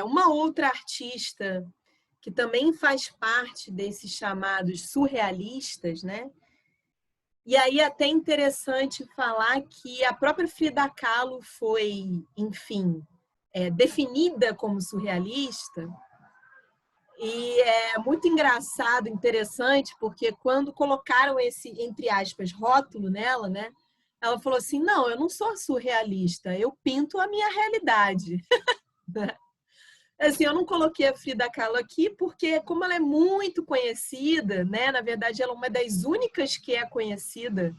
Uma outra artista que também faz parte desses chamados surrealistas, né? E aí é até interessante falar que a própria Frida Kahlo foi, enfim, definida como surrealista. E é muito engraçado, interessante, porque quando colocaram esse, entre aspas, rótulo nela, né? Ela falou assim, não, eu não sou surrealista, eu pinto a minha realidade. Assim, eu não coloquei a Frida Kahlo aqui porque, como ela é muito conhecida, né? Na verdade, ela é uma das únicas que é conhecida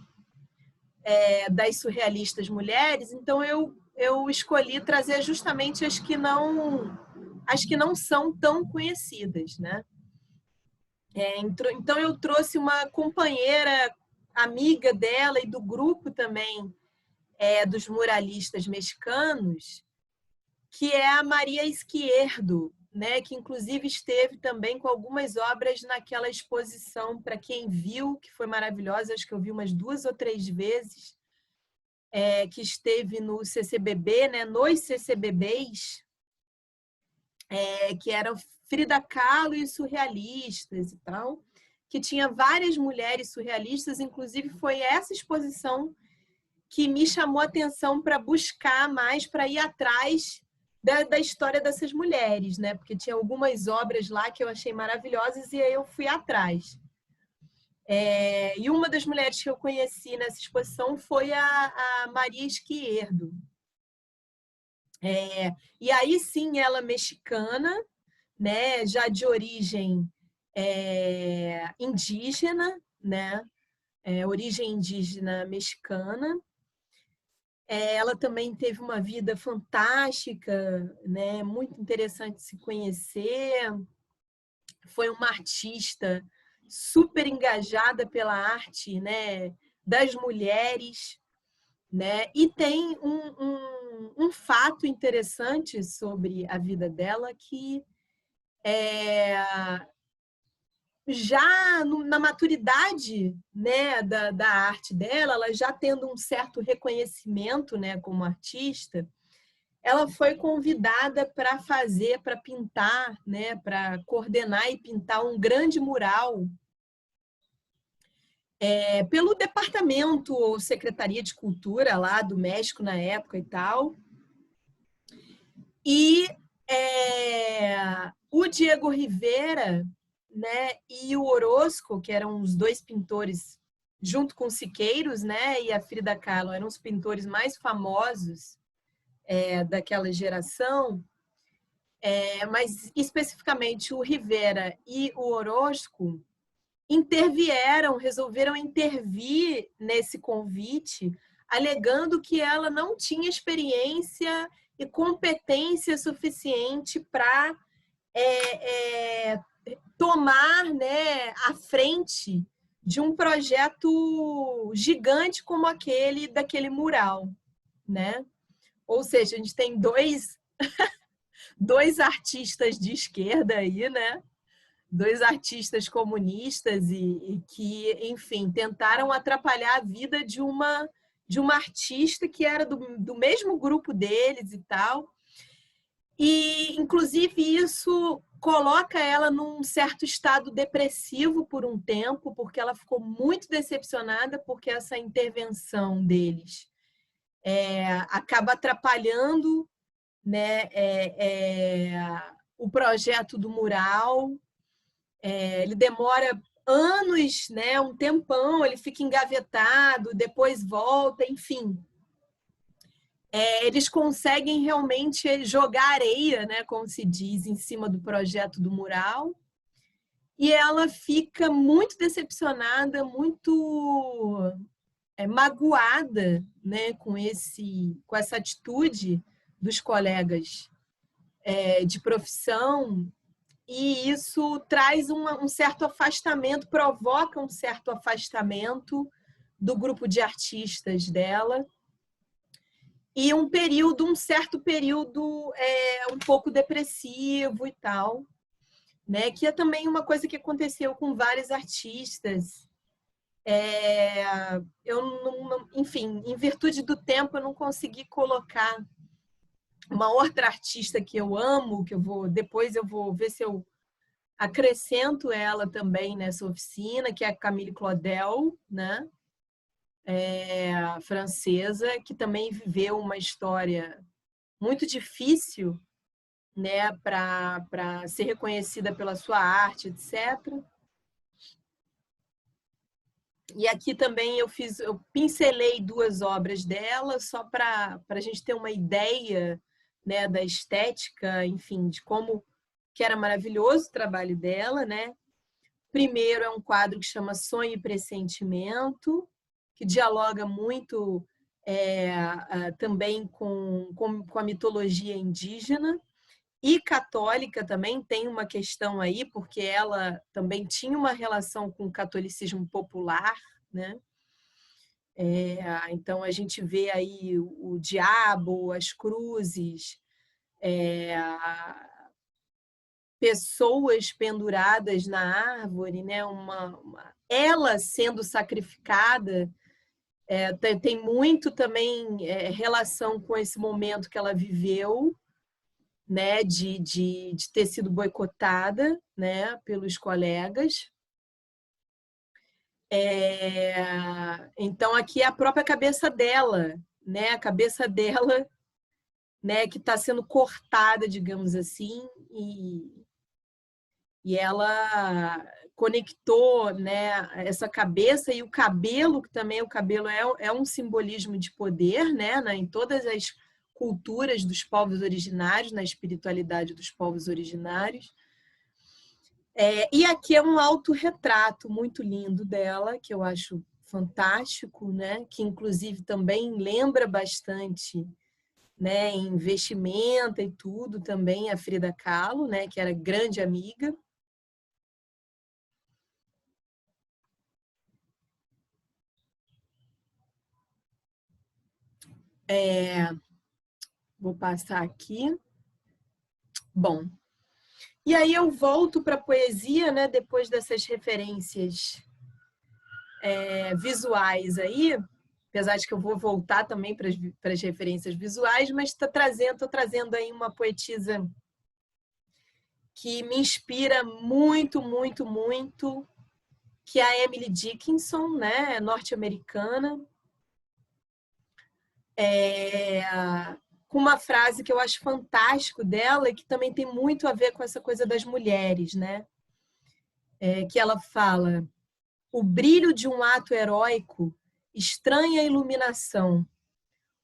das surrealistas mulheres, então eu escolhi trazer justamente as que não são tão conhecidas, né? Então eu trouxe uma companheira, amiga dela e do grupo também dos muralistas mexicanos, que é a Maria Izquierdo, né? Que inclusive esteve também com algumas obras naquela exposição, para quem viu, que foi maravilhosa, acho que eu vi umas 2 ou 3 vezes, que esteve no CCBB, né? Nos CCBBs, que eram Frida Kahlo e surrealistas e tal, que tinha várias mulheres surrealistas, inclusive foi essa exposição que me chamou a atenção para buscar mais, para ir atrás da história dessas mulheres, né? Porque tinha algumas obras lá que eu achei maravilhosas e aí eu fui atrás. E uma das mulheres que eu conheci nessa exposição foi a Maria Izquierdo. E aí sim, ela mexicana, né? Já de origem indígena, né? Origem indígena mexicana. Ela também teve uma vida fantástica, né? Muito interessante de se conhecer. Foi uma artista super engajada pela arte, né? Das mulheres, né? E tem um fato interessante sobre a vida dela que já na maturidade, né, da arte dela, ela já tendo um certo reconhecimento, né, como artista, ela foi convidada para pintar, né, para coordenar e pintar um grande mural pelo departamento ou Secretaria de Cultura lá do México na época e tal. E o Diego Rivera, né, e o Orozco, que eram os dois pintores, junto com Siqueiros, né, e a Frida Kahlo, eram os pintores mais famosos daquela geração, mas especificamente o Rivera e o Orozco resolveram intervir nesse convite, alegando que ela não tinha experiência e competência suficiente para tomar, né, a frente de um projeto gigante como aquele daquele mural, né? Ou seja, a gente tem dois artistas de esquerda aí, né? Dois artistas comunistas e que, enfim, tentaram atrapalhar a vida de uma artista que era do mesmo grupo deles e tal. E, inclusive, isso coloca ela num certo estado depressivo por um tempo, porque ela ficou muito decepcionada porque essa intervenção deles acaba atrapalhando, né, o projeto do mural. Ele demora anos, né, um tempão, ele fica engavetado, depois volta, enfim. Eles conseguem realmente jogar areia, né, como se diz, em cima do projeto do mural. E ela fica muito decepcionada, muito magoada, né, com essa atitude dos colegas de profissão. E isso traz um certo afastamento, provoca um certo afastamento do grupo de artistas dela. E um certo período um pouco depressivo e tal, né? Que é também uma coisa que aconteceu com vários artistas. Enfim, em virtude do tempo, eu não consegui colocar uma outra artista que eu amo, que depois eu vou ver se eu acrescento ela também nessa oficina, que é a Camille Claudel, né? Francesa, que também viveu uma história muito difícil, né, para ser reconhecida pela sua arte, etc. E aqui também eu pincelei duas obras dela, só para a gente ter uma ideia, né, da estética, enfim, de como que era maravilhoso o trabalho dela, né? Primeiro é um quadro que chama Sonho e Pressentimento, que dialoga muito também com a mitologia indígena e católica também. Tem uma questão aí, porque ela também tinha uma relação com o catolicismo popular, né? Então a gente vê aí o diabo, as cruzes, pessoas penduradas na árvore, né? Ela sendo sacrificada. Tem muito também relação com esse momento que ela viveu, né, de ter sido boicotada, né, pelos colegas. Então, aqui é a própria cabeça dela, né, a cabeça dela, né, que está sendo cortada, digamos assim, e ela conectou, né, essa cabeça e o cabelo, que também o cabelo é um simbolismo de poder, né, em todas as culturas dos povos originários, na espiritualidade dos povos originários. E aqui é um autorretrato muito lindo dela, que eu acho fantástico, né, que inclusive também lembra bastante, né, em vestimenta e tudo também a Frida Kahlo, né, que era grande amiga. Vou passar aqui. Bom, e aí eu volto para a poesia, né, depois dessas referências visuais aí, apesar de que eu vou voltar também para as referências visuais, mas estou trazendo aí uma poetisa que me inspira muito, muito, muito, que é a Emily Dickinson, né, norte-americana. Com uma frase que eu acho fantástico dela e que também tem muito a ver com essa coisa das mulheres, né? Que ela fala: o brilho de um ato heróico estranha a iluminação.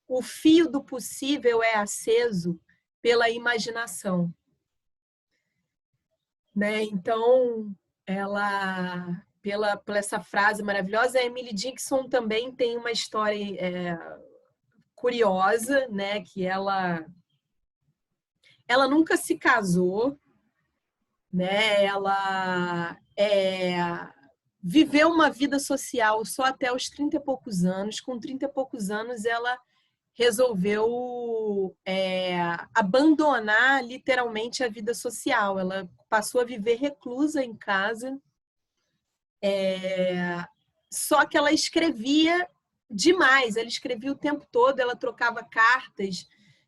O fio do possível é aceso pela imaginação. Né? Então, ela, pela essa frase maravilhosa, a Emily Dickinson também tem uma história curiosa, né? Que ela nunca se casou, né? Ela viveu uma vida social só até os 30 e poucos anos. Com 30 e poucos anos, ela resolveu abandonar literalmente a vida social. Ela passou a viver reclusa em casa. Só que ela escrevia demais, ela escrevia o tempo todo, ela trocava cartas,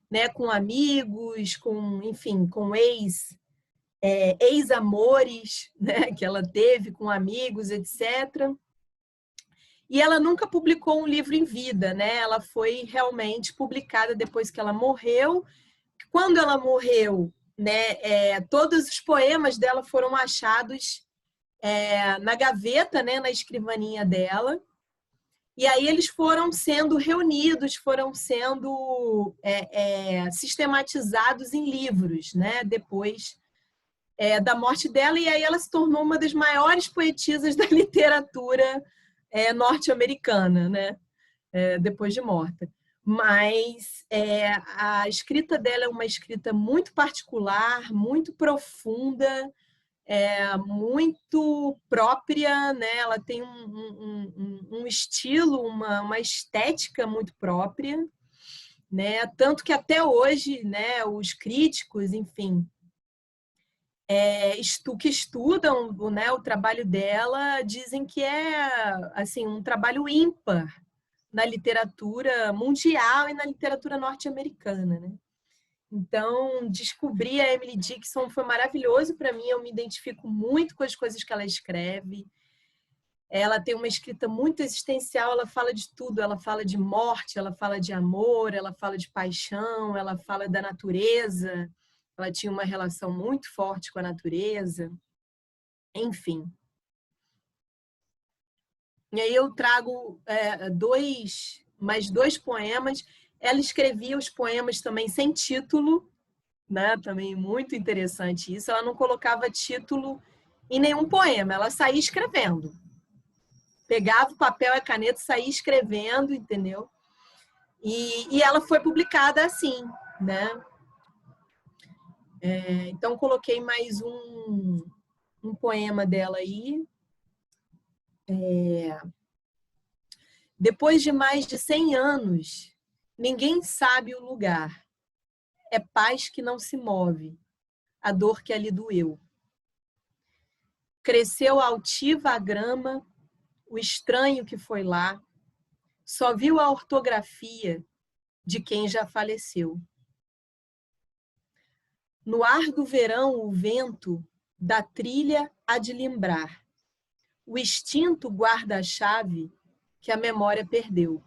né, com amigos, enfim, com ex-amores, né, que ela teve com amigos, etc. E ela nunca publicou um livro em vida, né? Ela foi realmente publicada depois que ela morreu. Quando ela morreu, né, todos os poemas dela foram achados na gaveta, né, na escrivaninha dela. E aí eles foram sendo reunidos, foram sendo sistematizados em livros, né, depois da morte dela. E aí ela se tornou uma das maiores poetisas da literatura norte-americana, né, depois de morta. Mas a escrita dela é uma escrita muito particular, muito profunda, muito própria, né? Ela tem um estilo, uma estética muito própria, né? Tanto que até hoje, né, os críticos, enfim, que estudam, né, o trabalho dela dizem que é assim um trabalho ímpar na literatura mundial e na literatura norte-americana, né? Então, descobrir a Emily Dickinson foi maravilhoso para mim. Eu me identifico muito com as coisas que ela escreve. Ela tem uma escrita muito existencial, ela fala de tudo. Ela fala de morte, ela fala de amor, ela fala de paixão, ela fala da natureza. Ela tinha uma relação muito forte com a natureza. Enfim. E aí eu trago mais dois poemas. Ela escrevia os poemas também sem título, né? Também muito interessante isso. Ela não colocava título em nenhum poema, ela saía escrevendo. Pegava o papel e a caneta e saía escrevendo, entendeu? E ela foi publicada assim, né? Então, coloquei mais um poema dela aí. Depois de mais de 100 anos, ninguém sabe o lugar. É paz que não se move, a dor que ali doeu. Cresceu altiva a grama, o estranho que foi lá, só viu a ortografia de quem já faleceu. No ar do verão, o vento da trilha há de lembrar. O extinto guarda a chave que a memória perdeu.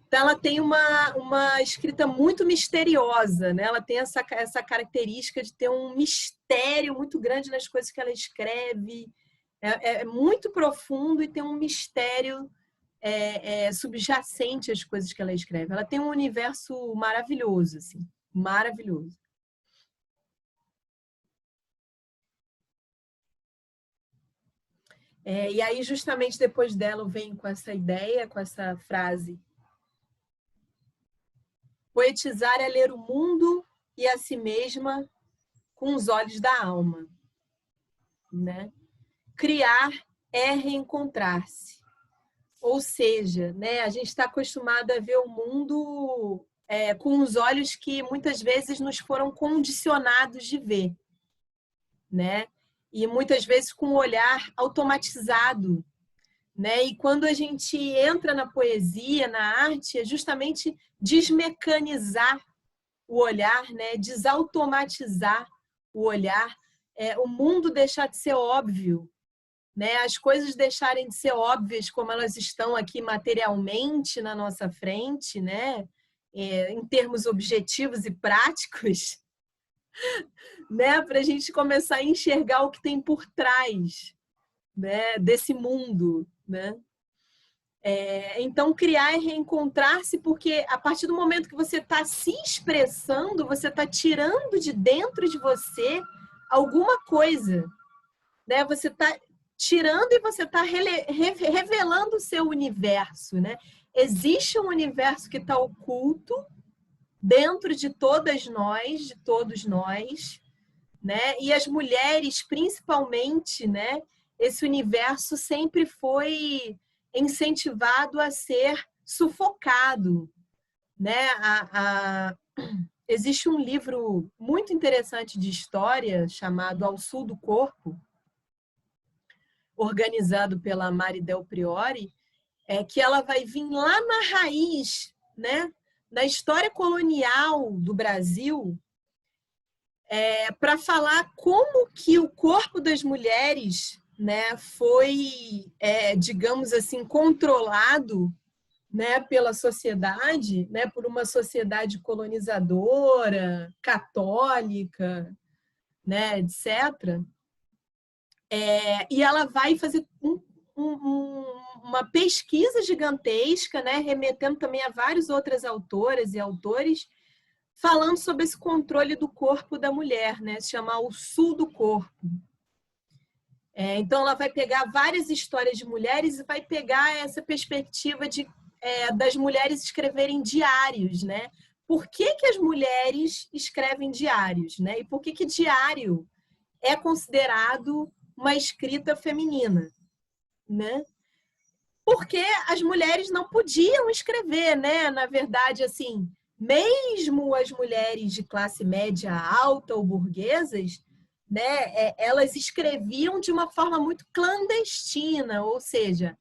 Então, ela tem uma escrita muito misteriosa, né? Ela tem essa característica de ter um mistério muito grande nas coisas que ela escreve. É muito profundo e tem um mistério subjacente às coisas que ela escreve. Ela tem um universo maravilhoso, assim, maravilhoso. E aí, justamente depois dela, eu venho com essa ideia, com essa frase. Poetizar é ler o mundo e a si mesma com os olhos da alma, né? Criar é reencontrar-se. Ou seja, né, a gente está acostumado a ver o mundo com os olhos que muitas vezes nos foram condicionados de ver, né? E muitas vezes com um olhar automatizado, né? E quando a gente entra na poesia, na arte, é justamente desmecanizar o olhar, né? Desautomatizar o olhar, o mundo deixar de ser óbvio, né? As coisas deixarem de ser óbvias como elas estão aqui materialmente na nossa frente, né? Em termos objetivos e práticos, né? Para a gente começar a enxergar o que tem por trás, né? Desse mundo, né? Então, criar é reencontrar-se, porque a partir do momento que você está se expressando, você está tirando de dentro de você alguma coisa, né? Você está tirando e você está revelando o seu universo, né? Existe um universo que está oculto dentro de todas nós, de todos nós, né? E as mulheres, principalmente, né? Esse universo sempre foi incentivado a ser sufocado, né? Existe um livro muito interessante de história chamado Ao Sul do Corpo, organizado pela Mari Del Priori, que ela vai vir lá na raiz, né? Na história colonial do Brasil, para falar como que o corpo das mulheres, né, foi, digamos assim, controlado, né, pela sociedade, né, por uma sociedade colonizadora, católica, né, etc. E ela vai fazer uma pesquisa gigantesca, né, remetendo também a várias outras autoras e autores, falando sobre esse controle do corpo da mulher, né, se chama O Sul do Corpo. Então, ela vai pegar várias histórias de mulheres e vai pegar essa perspectiva das mulheres escreverem diários, né? Por que as mulheres escrevem diários, né? E por que diário é considerado uma escrita feminina, né? Porque as mulheres não podiam escrever, né? Na verdade, assim, mesmo as mulheres de classe média alta ou burguesas, né? Elas escreviam de uma forma muito clandestina, ou seja,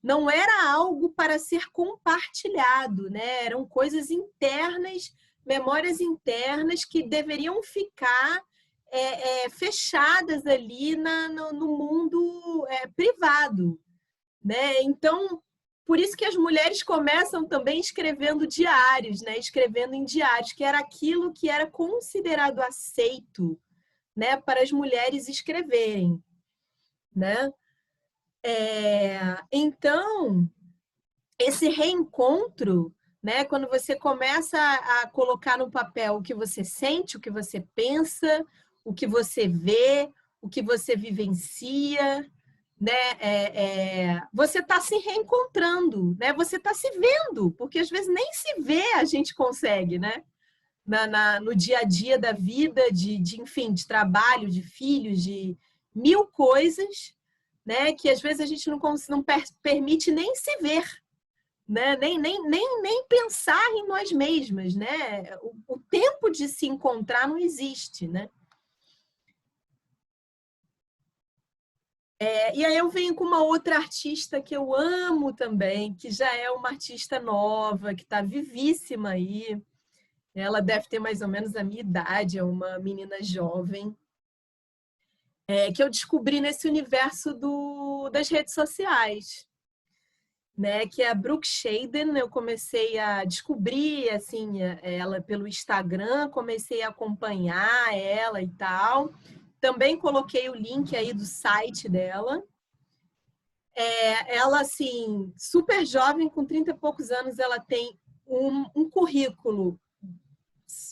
não era algo para ser compartilhado, né? Eram coisas internas, memórias internas que deveriam ficar fechadas ali no mundo privado, né? Então, por isso que as mulheres começam também escrevendo diários, né? Escrevendo em diários, que era aquilo que era considerado aceito, né? Para as mulheres escreverem, né? Então, esse reencontro, né? Quando você começa a colocar no papel o que você sente, o que você pensa, o que você vê, o que você vivencia, né? Você está se reencontrando, né? Você está se vendo, porque às vezes nem se vê a gente consegue, né? No dia a dia da vida, enfim, de trabalho, de filhos, de mil coisas, né? Que às vezes a gente não permite nem se ver, né? Nem pensar em nós mesmas, né? O tempo de se encontrar não existe, né? E aí eu venho com uma outra artista que eu amo também, que já é uma artista nova, que está vivíssima aí. Ela deve ter mais ou menos a minha idade, é uma menina jovem, que eu descobri nesse universo das redes sociais, né? Que é a Brooke Shaden. Eu comecei a descobrir assim, ela pelo Instagram, comecei a acompanhar ela e tal. Também coloquei o link aí do site dela. Ela, assim, super jovem, com 30 e poucos anos, ela tem um currículo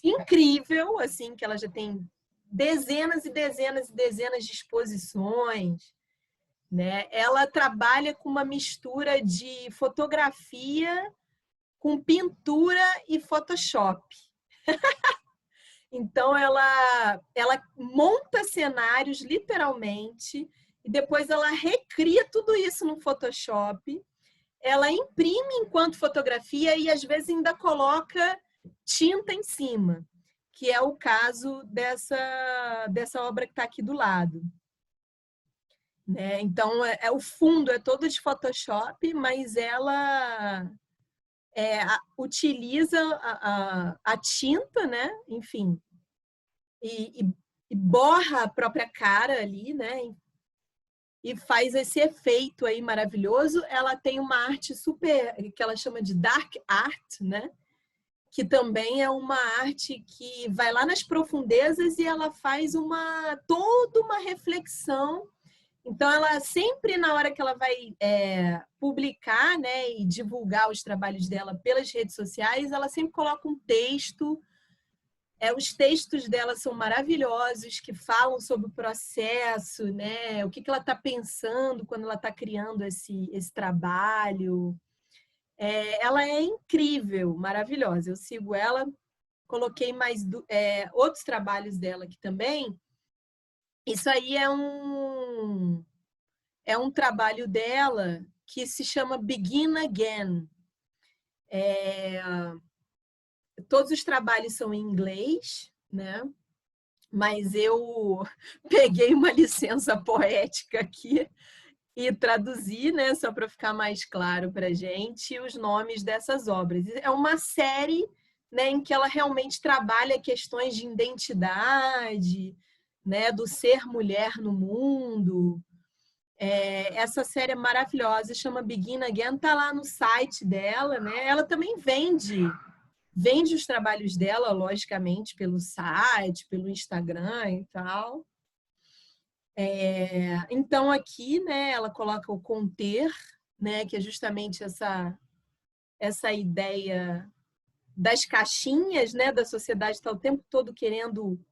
incrível, assim, que ela já tem dezenas e dezenas e dezenas de exposições, né? Ela trabalha com uma mistura de fotografia com pintura e Photoshop. Então, ela monta cenários, literalmente, e depois ela recria tudo isso no Photoshop. Ela imprime enquanto fotografia e, às vezes, ainda coloca tinta em cima, que é o caso dessa obra que está aqui do lado. Né? Então, o fundo é todo de Photoshop, mas ela utiliza a tinta, né? Enfim, e borra a própria cara ali, né? E faz esse efeito aí maravilhoso. Ela tem uma arte super, que ela chama de dark art, né? Que também é uma arte que vai lá nas profundezas e ela faz toda uma reflexão. Então, ela sempre, na hora que ela vai publicar, né, e divulgar os trabalhos dela pelas redes sociais, ela sempre coloca um texto. Os textos dela são maravilhosos, que falam sobre o processo, né, o que ela está pensando quando ela está criando esse trabalho. Ela é incrível, maravilhosa. Eu sigo ela coloquei mais outros trabalhos dela aqui também. Isso aí é um trabalho dela que se chama Begin Again. Todos os trabalhos são em inglês, né? Mas eu peguei uma licença poética aqui e traduzi, né, só para ficar mais claro para a gente, os nomes dessas obras. É uma série, né, em que ela realmente trabalha questões de identidade, né, do ser mulher no mundo. Essa série é maravilhosa, chama Begin Again, está lá no site dela, né? Ela também vende os trabalhos dela, logicamente, pelo site, pelo Instagram e tal. Então, aqui, né, ela coloca o conter, né, que é justamente essa ideia das caixinhas, né, da sociedade está o tempo todo querendo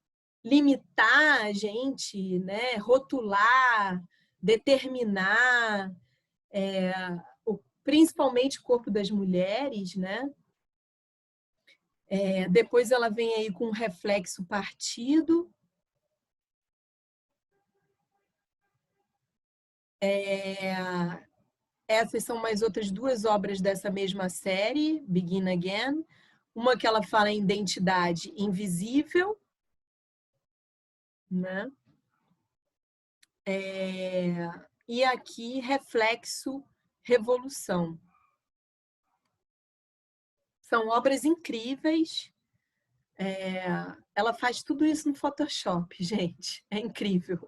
limitar a gente, né, rotular, determinar, principalmente o corpo das mulheres, né? Depois ela vem aí com um reflexo partido. Essas são mais outras duas obras dessa mesma série, Begin Again. Uma que ela fala em identidade invisível, né? E aqui, reflexo, revolução. São obras incríveis. Ela faz tudo isso no Photoshop, gente. É incrível.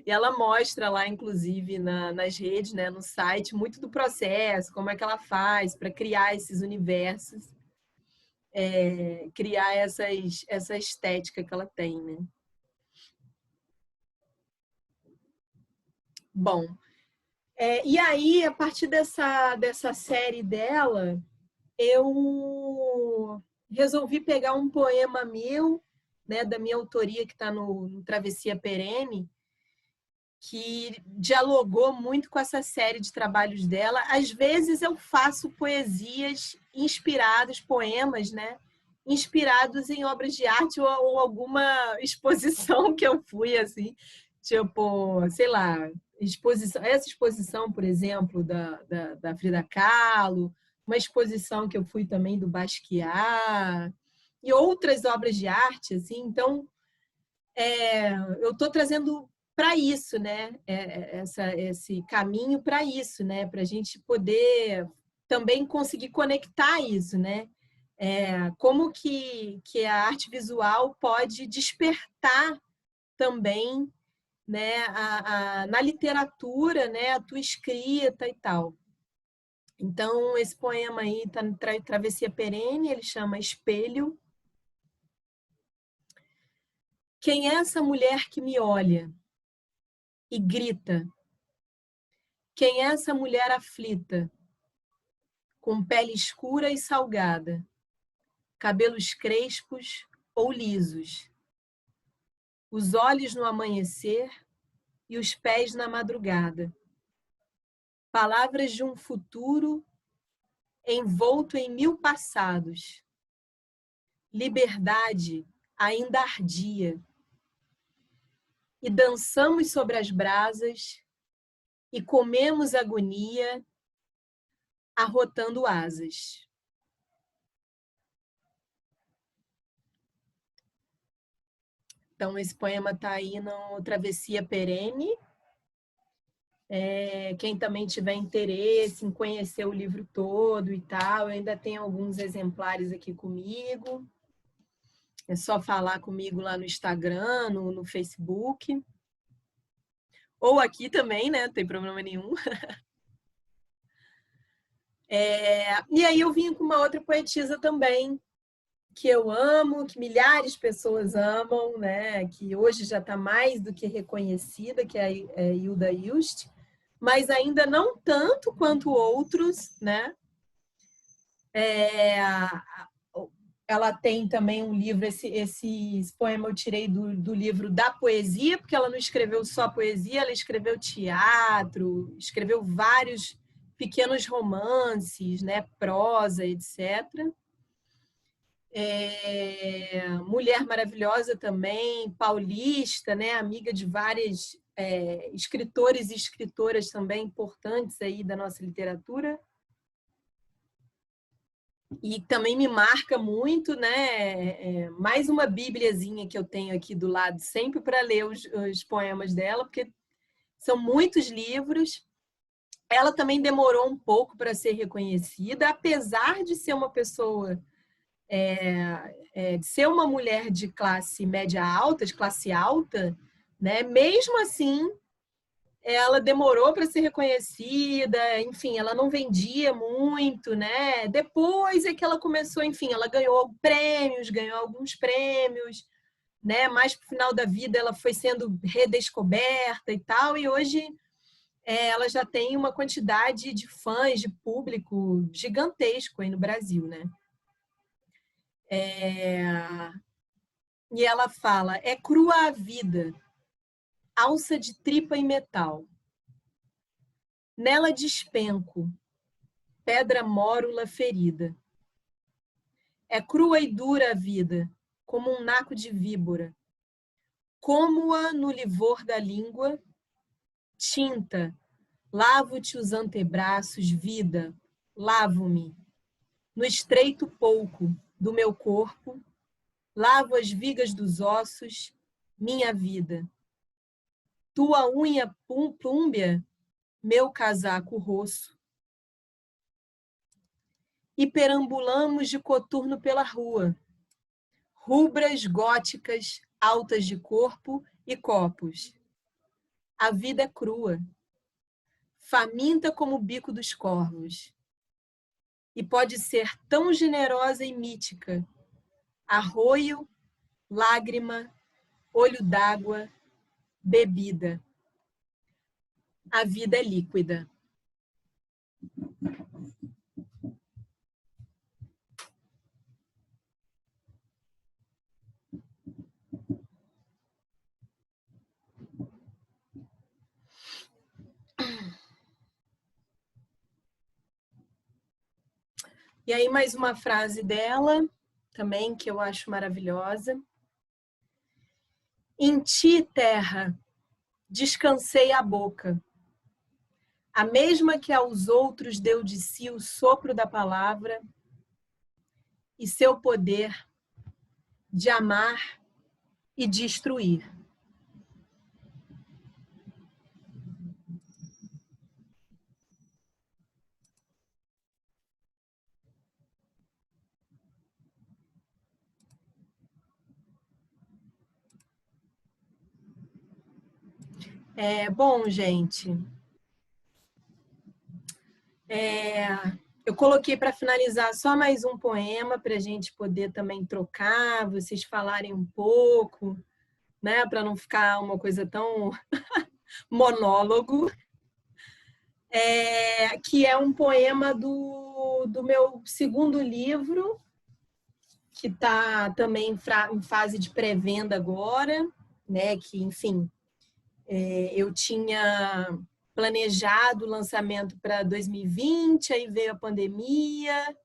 E ela mostra lá, inclusive, nas redes, né, no site, muito do processo, como é que ela faz para criar esses universos, criar essa estética que ela tem, né? Bom, e aí, a partir dessa série dela, eu resolvi pegar um poema meu, né, da minha autoria, que está no Travessia Perene, que dialogou muito com essa série de trabalhos dela. Às vezes eu faço poesias inspiradas, poemas, né? Inspirados em obras de arte ou alguma exposição que eu fui, assim, tipo, sei lá, essa exposição, por exemplo, da Frida Kahlo, uma exposição que eu fui também do Basquiat, e outras obras de arte, assim. Então, eu estou trazendo para isso, né? Esse caminho para isso, né? Para a gente poder também conseguir conectar isso, né? Como que a arte visual pode despertar também, né? Na literatura, né? A tua escrita e tal. Então, esse poema aí está no Travessia Perene, ele chama Espelho. Quem é essa mulher que me olha e grita? Quem é essa mulher aflita, com pele escura e salgada, cabelos crespos ou lisos, os olhos no amanhecer e os pés na madrugada? Palavras de um futuro envolto em 1000 passados. Liberdade ainda ardia. E dançamos sobre as brasas e comemos agonia, arrotando asas. Então, esse poema está aí no Travessia Perene. Quem também tiver interesse em conhecer o livro todo e tal, eu ainda tenho alguns exemplares aqui comigo. É só falar comigo lá no Instagram, no Facebook. Ou aqui também, né? Não tem problema nenhum. E aí eu vim com uma outra poetisa também, que eu amo, que milhares de pessoas amam, né? Que hoje já está mais do que reconhecida, que é a Hilda Hilst, mas ainda não tanto quanto outros, né? Ela tem também um livro, esse poema eu tirei do livro da poesia, porque ela não escreveu só poesia, ela escreveu teatro, escreveu vários pequenos romances, né? Prosa, etc. Mulher maravilhosa também, paulista, né? Amiga de várias escritores e escritoras também importantes aí da nossa literatura. E também me marca muito, né? Mais uma bíbliazinha que eu tenho aqui do lado, sempre para ler os poemas dela, porque são muitos livros. Ela também demorou um pouco para ser reconhecida, apesar de ser uma pessoa, de ser uma mulher de classe média alta, de classe alta, né? Mesmo assim, ela demorou para ser reconhecida, enfim, ela não vendia muito, né? Depois é que ela começou, enfim, ela ganhou alguns prêmios, né? Mais pro final da vida ela foi sendo redescoberta e tal, e hoje ela já tem uma quantidade de fãs, de público gigantesco aí no Brasil, né? E ela fala: é crua a vida, alça de tripa e metal. Nela despenco, pedra mórula ferida. É crua e dura a vida, como um naco de víbora. Como-a no livor da língua, tinta, lavo-te os antebraços, vida, lavo-me. No estreito pouco do meu corpo, lavo as vigas dos ossos, minha vida. Tua unha púmbia, meu casaco roço. E perambulamos de coturno pela rua, rubras, góticas, altas de corpo e copos. A vida é crua, faminta como o bico dos corvos. E pode ser tão generosa e mítica. Arroio, lágrima, olho d'água, bebida. A vida é líquida. E aí mais uma frase dela, também, que eu acho maravilhosa. Em ti, terra, descansei a boca. A mesma que aos outros deu de si o sopro da palavra e seu poder de amar e destruir. Bom, gente, eu coloquei para finalizar só mais um poema para a gente poder também trocar, vocês falarem um pouco, né, para não ficar uma coisa tão monólogo, que é um poema do meu segundo livro, que está também em fase de pré-venda agora, né, que, enfim, eu tinha planejado o lançamento para 2020, aí veio a pandemia,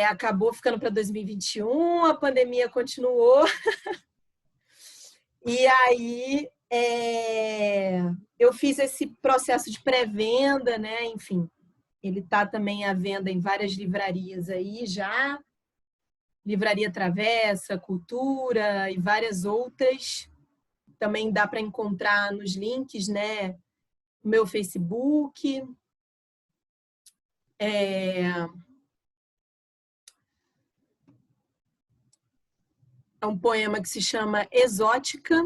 acabou ficando para 2021, a pandemia continuou, e aí eu fiz esse processo de pré-venda, né? Enfim, ele está também à venda em várias livrarias aí já, Livraria Travessa, Cultura e várias outras. Também dá para encontrar nos links, né? No meu Facebook. É um poema que se chama Exótica.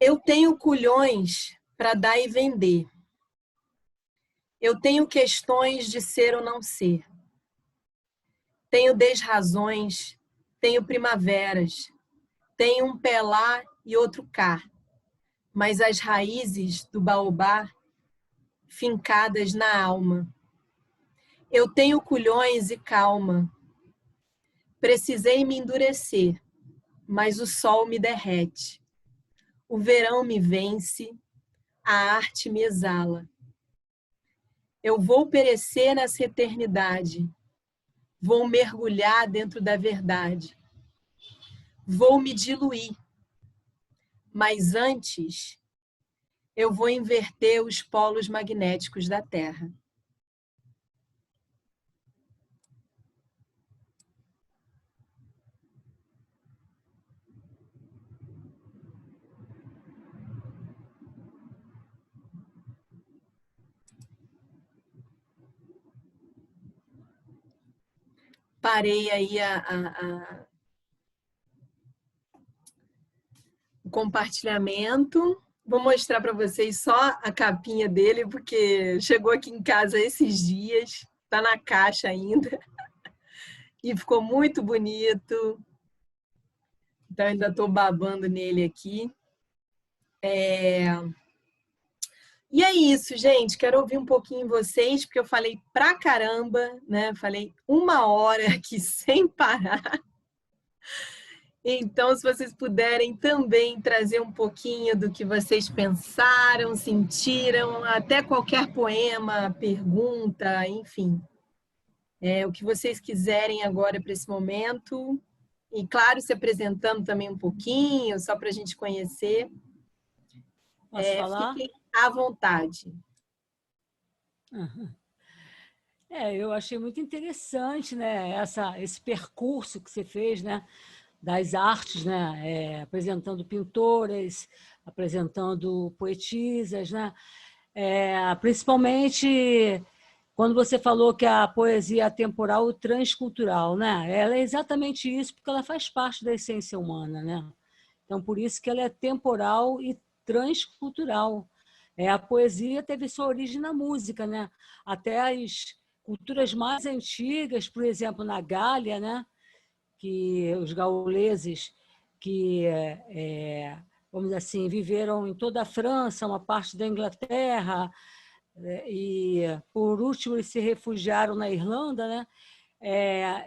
Eu tenho culhões para dar e vender. Eu tenho questões de ser ou não ser. Tenho desrazões, tenho primaveras, tenho um pé lá e outro cá, mas as raízes do baobá fincadas na alma. Eu tenho culhões e calma. Precisei me endurecer, mas o sol me derrete. O verão me vence, a arte me exala. Eu vou perecer nessa eternidade. Vou mergulhar dentro da verdade. Vou me diluir. Mas antes, eu vou inverter os polos magnéticos da Terra. Parei aí o compartilhamento. Vou mostrar para vocês só a capinha dele, porque chegou aqui em casa esses dias. Está na caixa ainda. E ficou muito bonito. Então, ainda estou babando nele aqui. E é isso, gente. Quero ouvir um pouquinho vocês, porque eu falei pra caramba, né? Falei 1 hora aqui sem parar. Então, se vocês puderem também trazer um pouquinho do que vocês pensaram, sentiram, até qualquer poema, pergunta, enfim. O que vocês quiserem agora para esse momento. E, claro, se apresentando também um pouquinho, só para a gente conhecer. Posso falar? Fiquem à vontade. Uhum. Eu achei muito interessante, né, esse percurso que você fez, né, das artes, né, apresentando pintoras, apresentando poetisas, né, principalmente quando você falou que a poesia é atemporal e transcultural, né, ela é exatamente isso, porque ela faz parte da essência humana, né, então por isso que ela é temporal e transcultural. A poesia teve sua origem na música, né, até as culturas mais antigas, por exemplo, na Gália, né, que os gauleses que, vamos dizer assim, viveram em toda a França, uma parte da Inglaterra, e, por último, eles se refugiaram na Irlanda, né,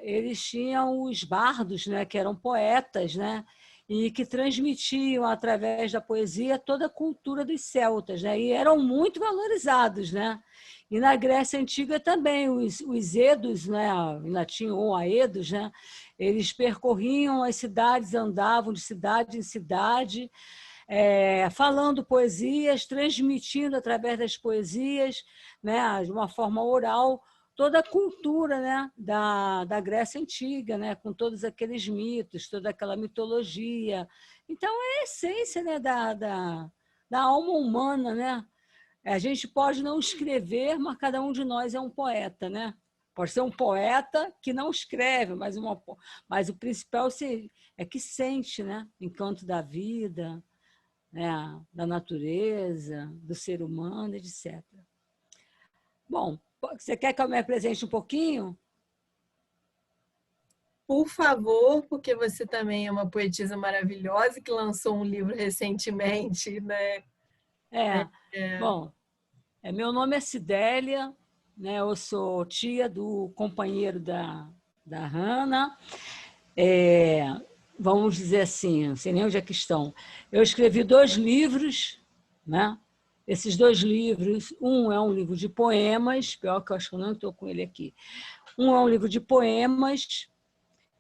eles tinham os bardos, né, que eram poetas, né, e que transmitiam, através da poesia, toda a cultura dos celtas, né, e eram muito valorizados, né. E na Grécia Antiga também, os edos, né, em latim, ou aedos, né, eles percorriam as cidades, andavam de cidade em cidade, falando poesias, transmitindo através das poesias, né, de uma forma oral, toda a cultura, né, da Grécia Antiga, né, com todos aqueles mitos, toda aquela mitologia. Então, é a essência, né, da alma humana, né? A gente pode não escrever, mas cada um de nós é um poeta, né? Pode ser um poeta que não escreve, mas o principal é que sente, né? O encanto da vida, né? Da natureza, do ser humano, etc. Bom, você quer que eu me apresente um pouquinho? Por favor, porque você também é uma poetisa maravilhosa que lançou um livro recentemente, né? Bom, meu nome é Cidélia, né? Eu sou tia do companheiro da Hannah. Vamos dizer assim, não sei nem onde é que estão. Eu escrevi 2 livros, né? Esses 2 livros, um é um livro de poemas, pior que eu acho que eu não estou com ele aqui. Um é um livro de poemas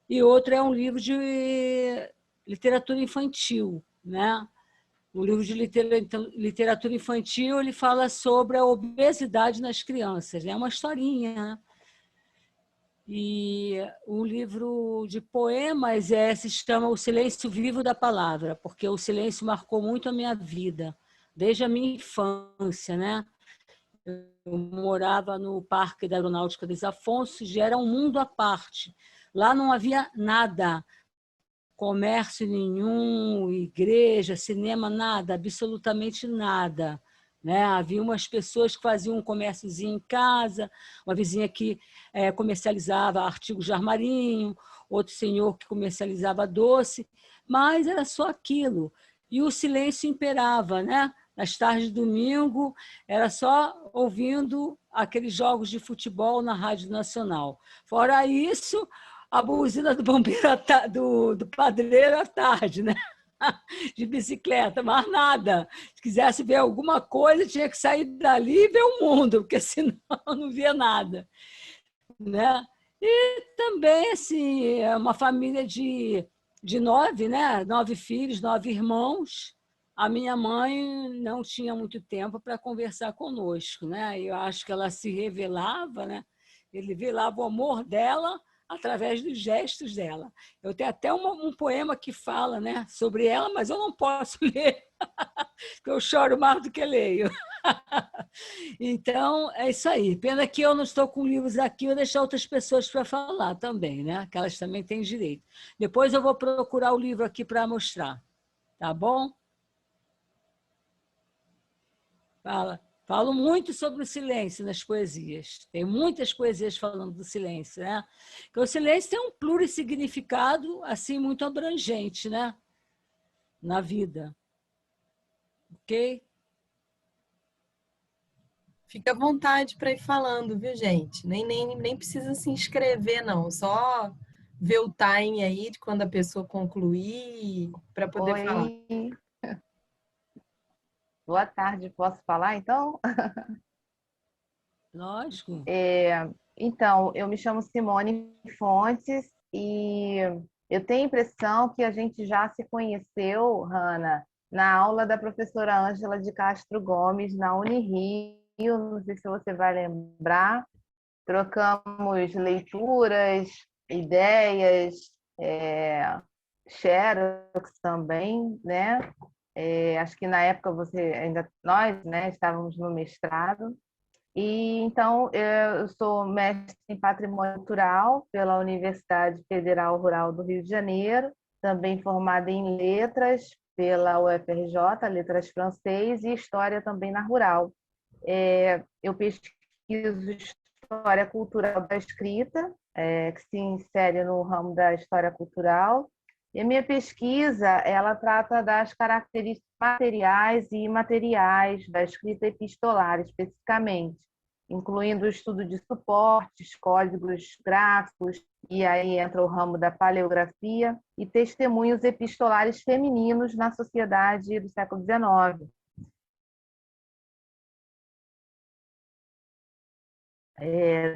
e outro é um livro de literatura infantil, né? O livro de literatura infantil, ele fala sobre a obesidade nas crianças, é uma historinha, né? E o livro de poemas se chama O Silêncio Vivo da Palavra, porque o silêncio marcou muito a minha vida, desde a minha infância, né? Eu morava no Parque da Aeronáutica dos Afonsos e era um mundo à parte. Lá não havia nada, comércio nenhum, igreja, cinema, nada, absolutamente nada. Né? Havia umas pessoas que faziam um comérciozinho em casa, uma vizinha que comercializava artigos de armarinho, outro senhor que comercializava doce, mas era só aquilo. E o silêncio imperava, né? Nas tardes de domingo, era só ouvindo aqueles jogos de futebol na Rádio Nacional. Fora isso, a buzina do bombeiro do padreiro à tarde, né? de bicicleta, mais nada. Se quisesse ver alguma coisa, tinha que sair dali e ver o mundo, porque senão não via nada, né? E também, assim, é uma família de 9, né? 9 filhos, 9 irmãos. A minha mãe não tinha muito tempo para conversar conosco, né? Eu acho que ela se revelava, né? Ele revelava o amor dela através dos gestos dela. Eu tenho até um poema que fala, né, sobre ela, mas eu não posso ler, porque eu choro mais do que leio. Então, é isso aí. Pena que eu não estou com livros aqui, eu vou deixar outras pessoas para falar também, né? Que elas também têm direito. Depois eu vou procurar o livro aqui para mostrar, tá bom? Fala. Falo muito sobre o silêncio nas poesias. Tem muitas poesias falando do silêncio, né? Porque o silêncio tem um plurissignificado assim muito abrangente, né? Na vida. Ok? Fica à vontade para ir falando, viu, gente? Nem precisa se inscrever, não. Só ver o time aí de quando a pessoa concluir para poder falar. Oi, boa tarde, posso falar então? Lógico. Então, eu me chamo Simone Fontes e eu tenho a impressão que a gente já se conheceu, Hanna, na aula da professora Ângela de Castro Gomes, na Unirio, não sei se você vai lembrar. Trocamos leituras, ideias, xerox também, né? Acho que na época nós, né, estávamos no mestrado. E então eu sou mestre em Patrimônio Cultural pela Universidade Federal Rural do Rio de Janeiro, também formada em Letras pela UFRJ, Letras Francês, e História também na Rural. Eu pesquiso História Cultural da Escrita, que se insere no ramo da História Cultural. E a minha pesquisa, ela trata das características materiais e imateriais da escrita epistolar, especificamente, incluindo o estudo de suportes, códigos gráficos, e aí entra o ramo da paleografia, e testemunhos epistolares femininos na sociedade do século XIX.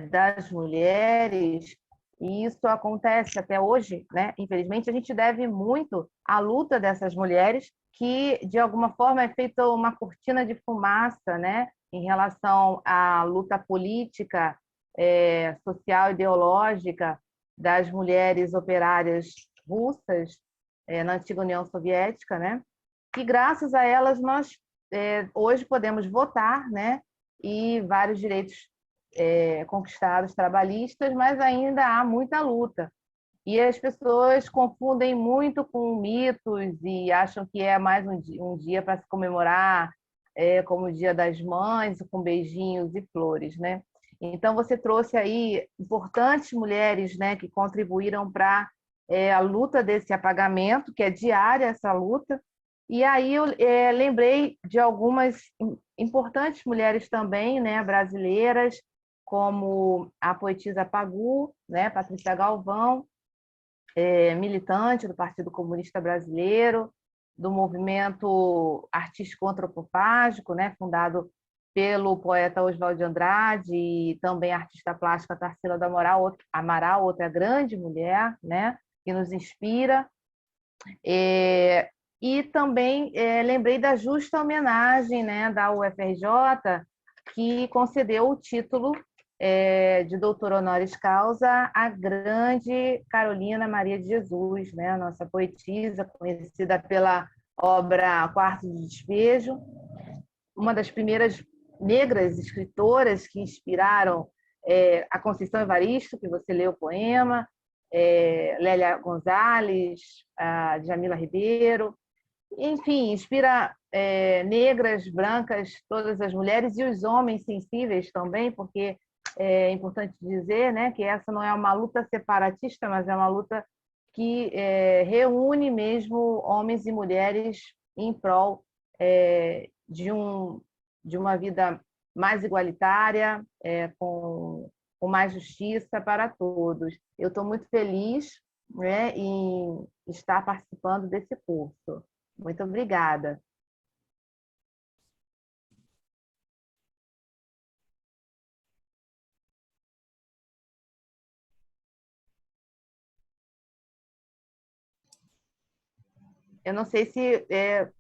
Das mulheres, e isso acontece até hoje, né? Infelizmente, a gente deve muito à luta dessas mulheres, que de alguma forma é feita uma cortina de fumaça, né? Em relação à luta política, social, ideológica das mulheres operárias russas na antiga União Soviética, né? E graças a elas nós hoje podemos votar, né? E vários direitos conquistados trabalhistas, mas ainda há muita luta. E as pessoas confundem muito com mitos e acham que é mais um dia para se comemorar, como o Dia das Mães, com beijinhos e flores, né? Então, você trouxe aí importantes mulheres, né, que contribuíram para a luta desse apagamento, que é diária essa luta. E aí eu lembrei de algumas importantes mulheres também, né, brasileiras, como a poetisa Pagu, né, Patrícia Galvão, militante do Partido Comunista Brasileiro, do movimento artístico antropofágico, né, fundado pelo poeta Oswald de Andrade, e também a artista plástica Tarsila do Amaral, outra grande mulher, né, que nos inspira. E também lembrei da justa homenagem, né, da UFRJ, que concedeu o título de doutora honoris causa à grande Carolina Maria de Jesus, né, a nossa poetisa, conhecida pela obra Quarto de Despejo, uma das primeiras negras escritoras que inspiraram a Conceição Evaristo, que você leu o poema, Lélia Gonzalez, a Djamila Ribeiro, enfim, inspira negras, brancas, todas as mulheres e os homens sensíveis também, porque é importante dizer, né, que essa não é uma luta separatista, mas é uma luta que reúne mesmo homens e mulheres em prol de uma vida mais igualitária, com mais justiça para todos. Eu estou muito feliz, né, em estar participando desse curso. Muito obrigada. Eu não sei se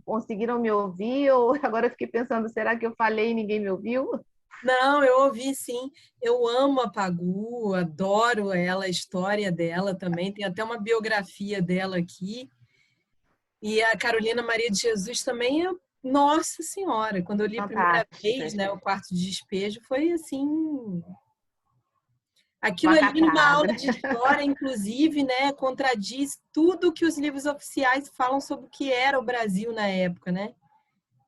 conseguiram me ouvir ou agora eu fiquei pensando, será que eu falei e ninguém me ouviu? Não, eu ouvi sim. Eu amo a Pagu, adoro ela, a história dela também. Tem até uma biografia dela aqui. E a Carolina Maria de Jesus também é, nossa senhora, quando eu li a primeira vez, Fantásticas. né, o Quarto de Despejo, foi assim, aquilo Uma ali numa cacada. aula de história, inclusive, né, contradiz tudo que os livros oficiais falam sobre o que era o Brasil na época, né?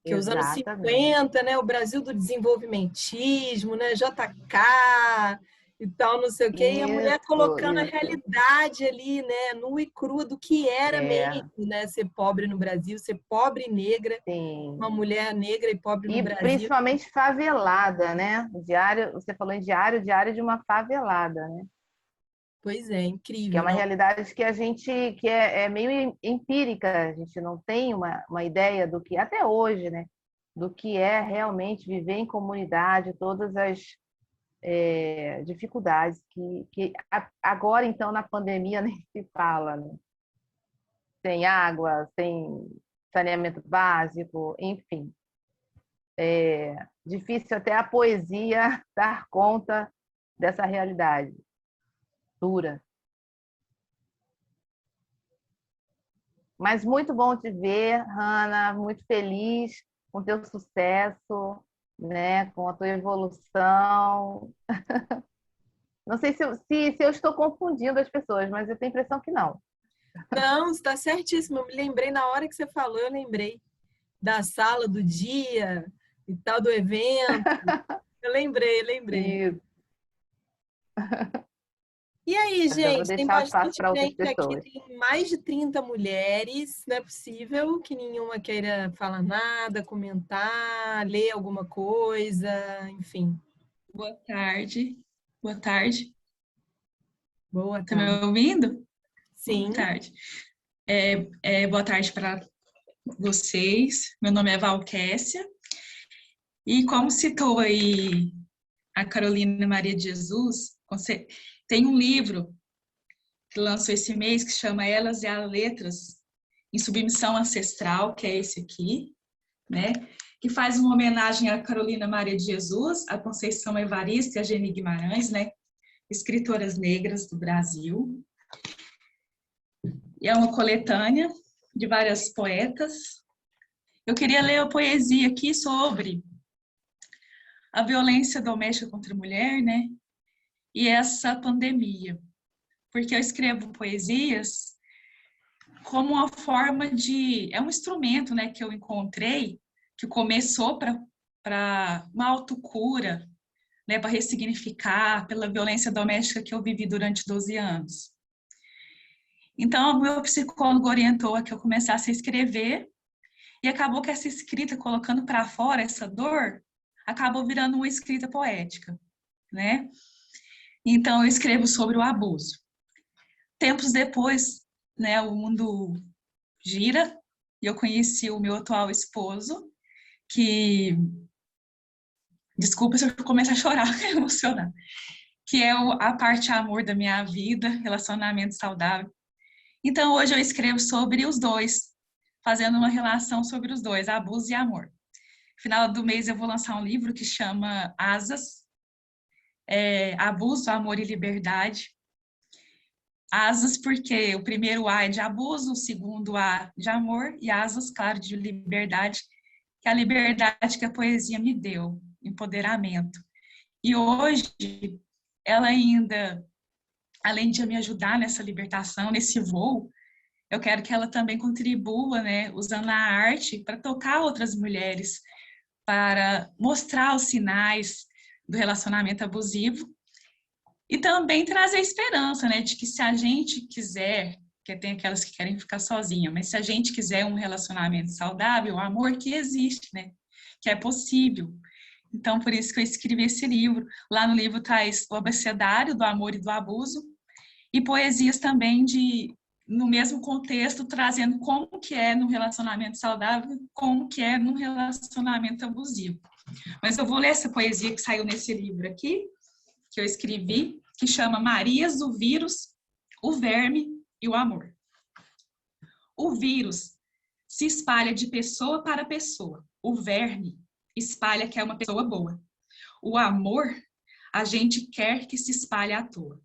Que os anos Exatamente. 50, né, o Brasil do desenvolvimentismo, né, JK e tal, não sei o quê, e a mulher Isso, colocando a isso. realidade ali, né, nua e crua do que era É, mesmo, né, ser pobre no Brasil, ser pobre e negra, uma sim. mulher negra e pobre no E Brasil. principalmente favelada, né? O diário, você falou em diário, diário de uma favelada, né? Pois é, Que é incrível, uma não? realidade que a gente que é meio empírica, a gente não tem uma ideia do que, até hoje, né? Do que é realmente viver em comunidade, todas as dificuldades que agora, então, na pandemia nem se fala, né? Sem água, sem saneamento básico, enfim. Difícil até a poesia dar conta dessa realidade dura. Mas muito bom te ver, Hanna, muito feliz com o teu sucesso, né? Com a tua evolução. Não sei se eu estou confundindo as pessoas, mas eu tenho a impressão que não. Não, está certíssimo. Eu me lembrei na hora que você falou, eu lembrei da sala do dia e tal do evento. Eu lembrei, lembrei. E E aí, eu vou gente, tem deixar o espaço bastante para outras gente aqui, pessoas. tem mais de 30 mulheres. Não é possível que nenhuma queira falar nada, comentar, ler alguma coisa, enfim. Boa tarde. Boa tarde. Boa Tá me tarde. ouvindo? Boa Sim, tarde. Boa tarde para vocês. Meu nome é Valquécia. E como citou aí a Carolina Maria de Jesus, tem um livro que lançou esse mês que chama Elas e as Letras em Submissão Ancestral, que é esse aqui, né? Que faz uma homenagem a Carolina Maria de Jesus, a Conceição Evaristo e a Geni Guimarães, né? Escritoras negras do Brasil. E é uma coletânea de várias poetas. Eu queria ler a poesia aqui sobre a violência doméstica contra a mulher, né? E essa pandemia. Porque eu escrevo poesias como uma forma de... É um instrumento, né, que eu encontrei, que começou para uma autocura, né, para ressignificar pela violência doméstica que eu vivi durante 12 anos. Então, o meu psicólogo orientou a que eu começasse a escrever e acabou que essa escrita, colocando para fora essa dor, acabou virando uma escrita poética, né? Então, eu escrevo sobre o abuso. Tempos depois, né, o mundo gira e eu conheci o meu atual esposo, que... Desculpa se eu começar a chorar, emocionar. Que é a parte amor da minha vida, relacionamento saudável. Então, hoje eu escrevo sobre os dois, fazendo uma relação sobre os dois, abuso e amor. No final do mês eu vou lançar um livro que chama Asas, Abuso, Amor e Liberdade. Asas porque o primeiro A é de abuso, o segundo A de amor e asas, claro, de liberdade, que é a liberdade que a poesia me deu, empoderamento. E hoje ela ainda, além de me ajudar nessa libertação, nesse voo, eu quero que ela também contribua, né, usando a arte para tocar outras mulheres, para mostrar os sinais do relacionamento abusivo e também trazer esperança, né, de que se a gente quiser, que tem aquelas que querem ficar sozinha, mas se a gente quiser um relacionamento saudável, o amor que existe, né, que é possível. Então, por isso que eu escrevi esse livro. Lá no livro traz o abecedário do amor e do abuso e poesias também no mesmo contexto, trazendo como que é num relacionamento saudável, como que é num relacionamento abusivo. Mas eu vou ler essa poesia que saiu nesse livro aqui, que eu escrevi, que chama Marias, o Vírus, o Verme e o Amor. O vírus se espalha de pessoa para pessoa. O verme espalha que é uma pessoa boa. O amor, a gente quer que se espalhe à toa.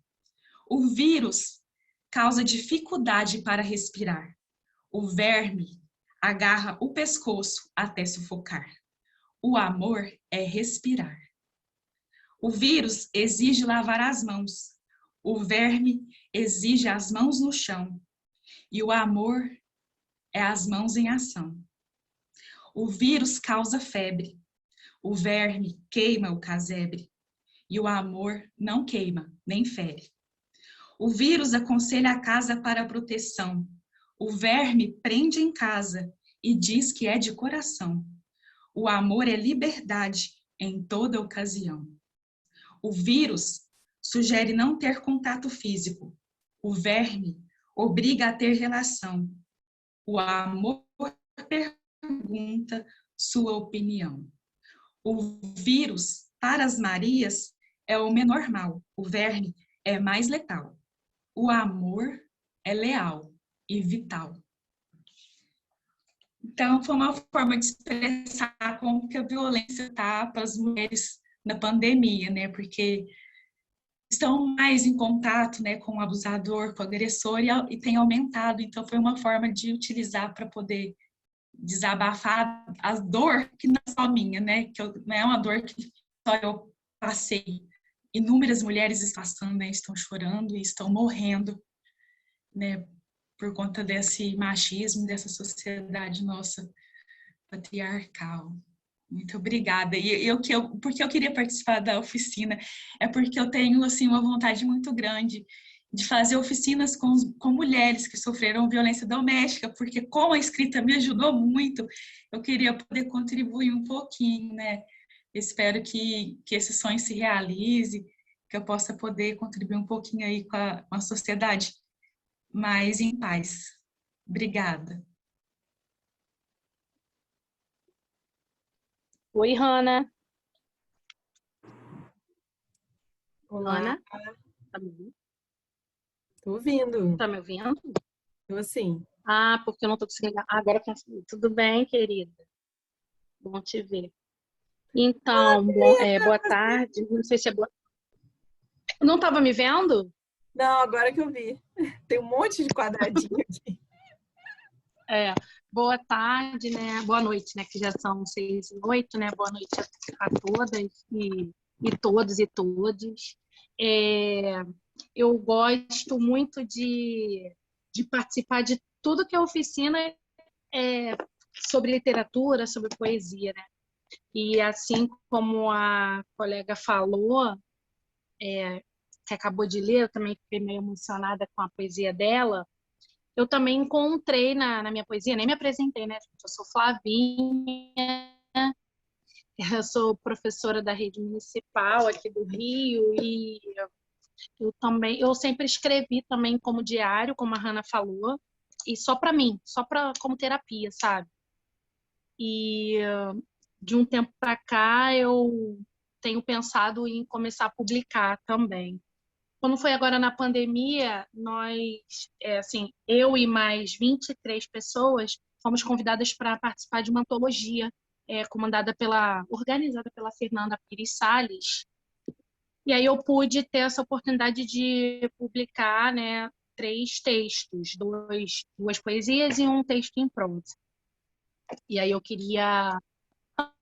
O vírus causa dificuldade para respirar. O verme agarra o pescoço até sufocar. O amor é respirar. O vírus exige lavar as mãos. O verme exige as mãos no chão. E o amor é as mãos em ação. O vírus causa febre. O verme queima o casebre. E o amor não queima, nem fere. O vírus aconselha a casa para proteção. O verme prende em casa e diz que é de coração. O amor é liberdade em toda ocasião. O vírus sugere não ter contato físico. O verme obriga a ter relação. O amor pergunta sua opinião. O vírus, para as Marias, é o menor mal. O verme é mais letal. O amor é leal e vital. Então, foi uma forma de expressar como que a violência está para as mulheres na pandemia, né? Porque estão mais em contato, né, com o abusador, com o agressor, e tem aumentado. Então, foi uma forma de utilizar para poder desabafar a dor que não é só minha, né? Não é uma dor que só eu passei. Inúmeras mulheres estão passando, né, estão chorando e estão morrendo, né, por conta desse machismo, dessa sociedade nossa patriarcal. Muito obrigada. Porque eu queria participar da oficina, é porque eu tenho assim, uma vontade muito grande de fazer oficinas com mulheres que sofreram violência doméstica, porque como a escrita me ajudou muito, eu queria poder contribuir um pouquinho, né? Espero que esse sonho se realize, que eu possa poder contribuir um pouquinho aí com a sociedade mais em paz. Obrigada. Oi, Hanna. Olá, Hanna, tá me ouvindo? tô ouvindo. Tá me ouvindo? Eu sim. Ah, porque eu não tô conseguindo. Agora eu consegui. Tudo bem, querida? Bom te ver. Então, boa tarde. Não sei se é boa. Não estava me vendo? Não, agora que eu vi. Tem um monte de quadradinho aqui. Boa tarde, né? Boa noite, né? Que já são 6h08, né? Boa noite a todas e todos e todes. Eu gosto muito de participar de tudo que é oficina sobre literatura, sobre poesia, né? E assim como a colega falou, que acabou de ler, eu também fiquei meio emocionada com a poesia dela. Eu também encontrei na minha poesia, nem me apresentei, né? Eu sou Flavinha, eu sou professora da rede municipal aqui do Rio e eu sempre escrevi também como diário, como a Hanna falou, e só para mim, como terapia, sabe? E de um tempo para cá eu tenho pensado em começar a publicar também. Quando foi agora na pandemia, eu e mais 23 pessoas fomos convidadas para participar de uma antologia organizada pela Fernanda Pires Salles. E aí eu pude ter essa oportunidade de publicar, né, 3 textos, 2 poesias e um texto em prosa. E aí eu queria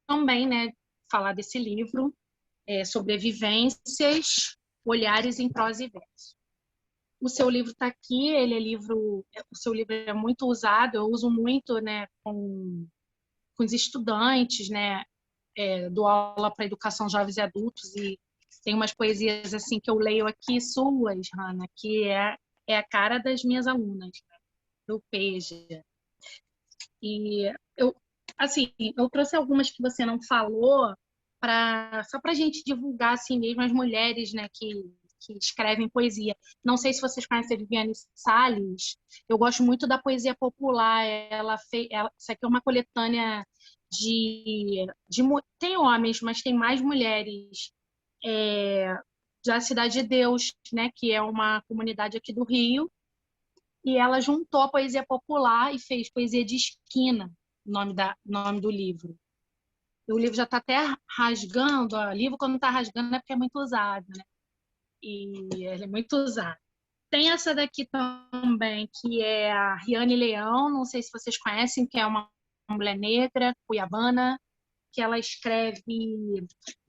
também, né, falar desse livro, Sobrevivências, Olhares em Prosa e Verso. O seu livro está aqui, o seu livro é muito usado, eu uso muito, né, com os estudantes, né, dou aula para educação jovens e adultos, e tem umas poesias assim que eu leio aqui suas, Hanna, que é a cara das minhas alunas, né, do PEJA. E eu trouxe algumas que você não falou, só para a gente divulgar assim mesmo as mulheres, né, que que escrevem poesia. Não sei se vocês conhecem a Viviane Salles. Eu gosto muito da poesia popular. Isso aqui é uma coletânea tem homens, mas tem mais mulheres, da Cidade de Deus, né, que é uma comunidade aqui do Rio, e ela juntou a poesia popular e fez poesia de esquina, nome do livro. O livro já está até rasgando, o livro quando está rasgando é porque é muito usado, né? E ele é muito usado. Tem essa daqui também, que é a Riane Leão, não sei se vocês conhecem, que é uma mulher negra, cuiabana, que ela escreve,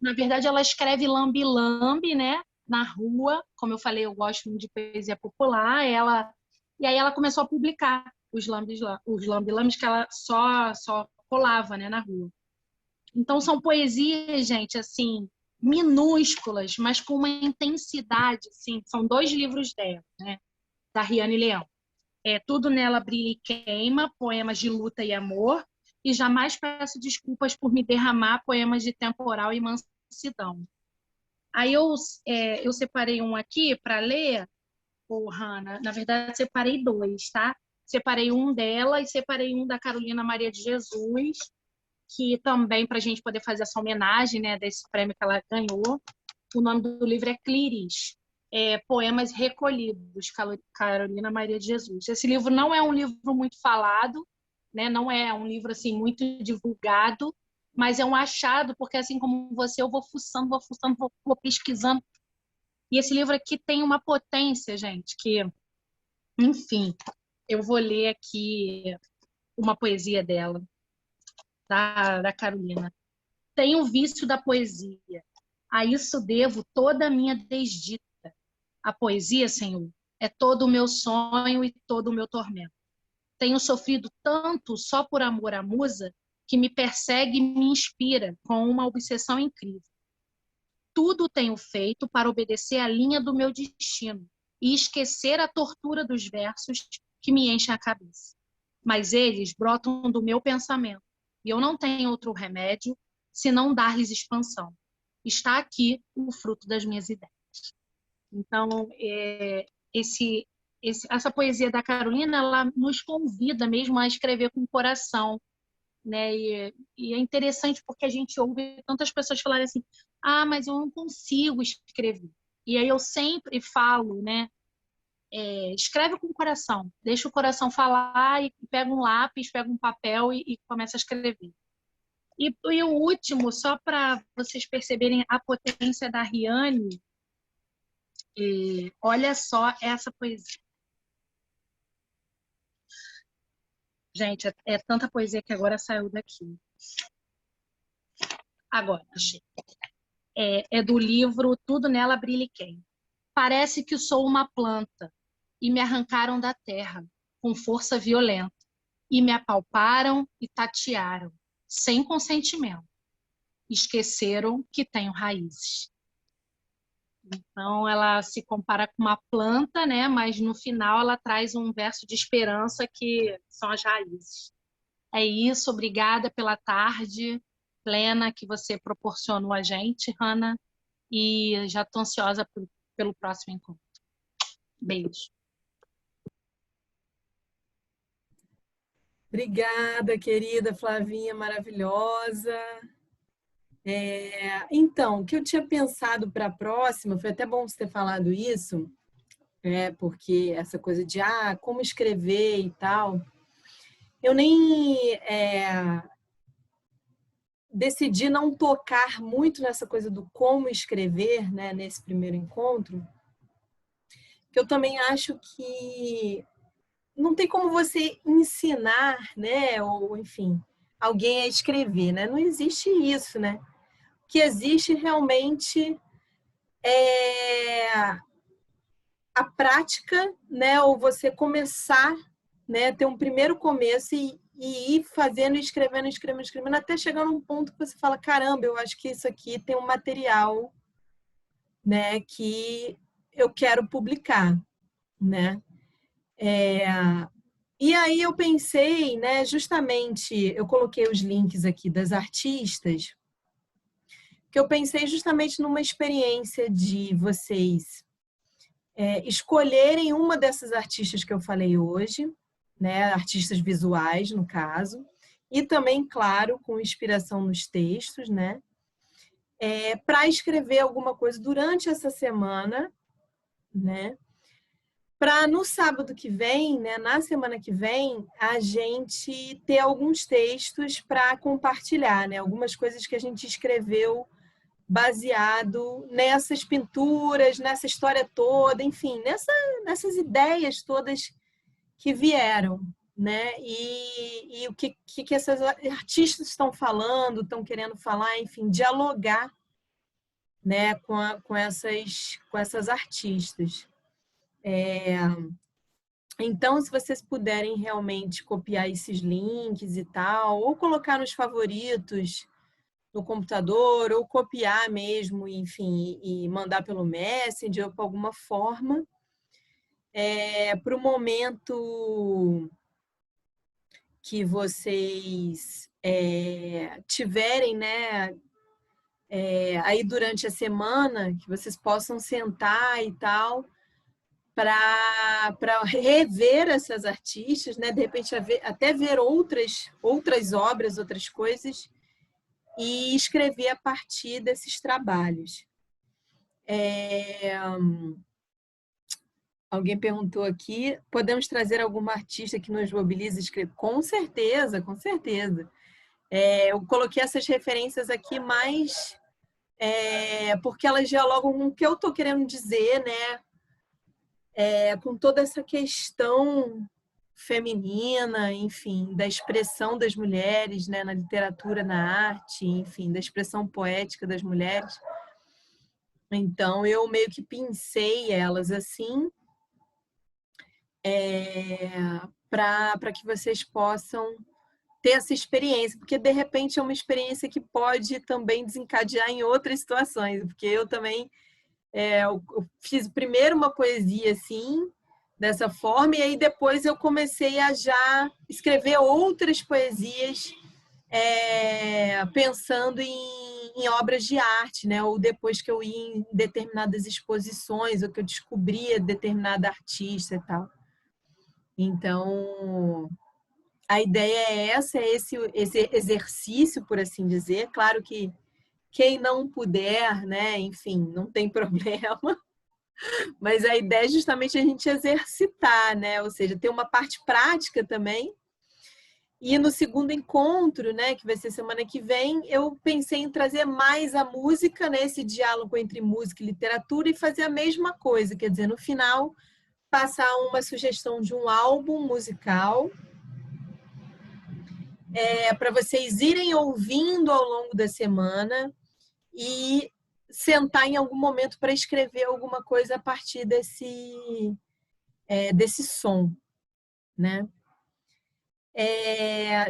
na verdade ela escreve lambe-lambe, né, na rua, como eu falei, eu gosto muito de poesia popular, e aí ela começou a publicar os lambe-lambes que ela só colava, né, na rua. Então são poesias, gente, assim, minúsculas, mas com uma intensidade, assim, são 2 livros dela, né, da Riane Leão. Tudo Nela Brilha e Queima, poemas de luta e amor, e Jamais Peço Desculpas por Me Derramar, poemas de temporal e mansidão. Aí eu separei um aqui para ler, Hanna, na verdade separei 2, tá? Separei um dela e separei um da Carolina Maria de Jesus, que também para a gente poder fazer essa homenagem, né, desse prêmio que ela ganhou. O nome do livro é Clíris, Poemas Recolhidos, Carolina Maria de Jesus. Esse livro não é um livro muito falado, né? Não é um livro assim muito divulgado, mas é um achado, porque assim como você, eu vou fuçando, vou pesquisando. E esse livro aqui tem uma potência, gente, que, enfim, eu vou ler aqui uma poesia dela, da Carolina. Tenho o vício da poesia, a isso devo toda a minha desdita. A poesia, Senhor, é todo o meu sonho e todo o meu tormento. Tenho sofrido tanto só por amor à musa que me persegue e me inspira com uma obsessão incrível. Tudo tenho feito para obedecer à linha do meu destino e esquecer a tortura dos versos que me enchem a cabeça. Mas eles brotam do meu pensamento e eu não tenho outro remédio senão dar-lhes expansão. Está aqui o fruto das minhas ideias. Então, essa poesia da Carolina, ela nos convida mesmo a escrever com o coração, né? E é interessante porque a gente ouve tantas pessoas falarem assim, mas eu não consigo escrever. E aí eu sempre falo, né? Escreve com o coração, deixa o coração falar e pega um lápis, pega um papel e começa a escrever. E o último, só para vocês perceberem a potência da Riane, olha só essa poesia. Gente, é tanta poesia que agora saiu daqui. Agora, achei. É do livro Tudo Nela Brilha e Queima. Parece que sou uma planta e me arrancaram da terra com força violenta e me apalparam e tatearam, sem consentimento. Esqueceram que tenho raízes. Então, ela se compara com uma planta, né? Mas no final ela traz um verso de esperança que são as raízes. É isso, obrigada pela tarde plena que você proporcionou a gente, Hanna, e já estou ansiosa pelo próximo encontro. Beijo. Obrigada, querida Flavinha, maravilhosa. Então, o que eu tinha pensado para a próxima, foi até bom você ter falado isso, porque essa coisa de como escrever e tal, eu nem decidi não tocar muito nessa coisa do como escrever, né, nesse primeiro encontro, que eu também acho que não tem como você ensinar, né, ou enfim, alguém a escrever, né? Não existe isso, né? O que existe realmente é a prática, né? Ou você começar, né? Ter um primeiro começo e ir fazendo, escrevendo, até chegar num ponto que você fala, caramba, eu acho que isso aqui tem um material, né? Que eu quero publicar, né? E aí eu pensei, né? Justamente, eu coloquei os links aqui das artistas, que eu pensei justamente numa experiência de vocês escolherem uma dessas artistas que eu falei hoje, né, artistas visuais, no caso, e também, claro, com inspiração nos textos, né, para escrever alguma coisa durante essa semana, né, para no sábado que vem, né, na semana que vem, a gente ter alguns textos para compartilhar, né, algumas coisas que a gente escreveu baseado nessas pinturas, nessa história toda, enfim, nessas ideias todas que vieram, né? E o que essas artistas estão falando, estão querendo falar, enfim, dialogar, né, com essas artistas. Então, se vocês puderem realmente copiar esses links e tal, ou colocar nos favoritos no computador, ou copiar mesmo, enfim, e mandar pelo Messenger ou por alguma forma, para o momento que vocês tiverem, né, aí durante a semana, que vocês possam sentar e tal, para rever essas artistas, né, de repente até ver outras obras, outras coisas, e escrever a partir desses trabalhos. Alguém perguntou aqui, podemos trazer alguma artista que nos mobilize a escrever? Com certeza, com certeza. Eu coloquei essas referências aqui mais porque elas dialogam com o que eu estou querendo dizer, né? Com toda essa questão feminina, enfim, da expressão das mulheres, né, na literatura, na arte, enfim, da expressão poética das mulheres. Então, eu meio que pincei elas assim, para que vocês possam ter essa experiência, porque de repente é uma experiência que pode também desencadear em outras situações, porque eu também eu fiz primeiro uma poesia assim, dessa forma, e aí depois eu comecei a já escrever outras poesias pensando em obras de arte, né? Ou depois que eu ia em determinadas exposições, ou que eu descobria determinada artista e tal. Então, a ideia é essa, esse exercício, por assim dizer. Claro que quem não puder, né, enfim, não tem problema, mas a ideia é justamente a gente exercitar, né, ou seja, ter uma parte prática também. E no segundo encontro, né, que vai ser semana que vem, eu pensei em trazer mais a música, né, esse diálogo entre música e literatura, e fazer a mesma coisa, quer dizer, no final, passar uma sugestão de um álbum musical, para vocês irem ouvindo ao longo da semana e sentar em algum momento para escrever alguma coisa a partir desse som, né?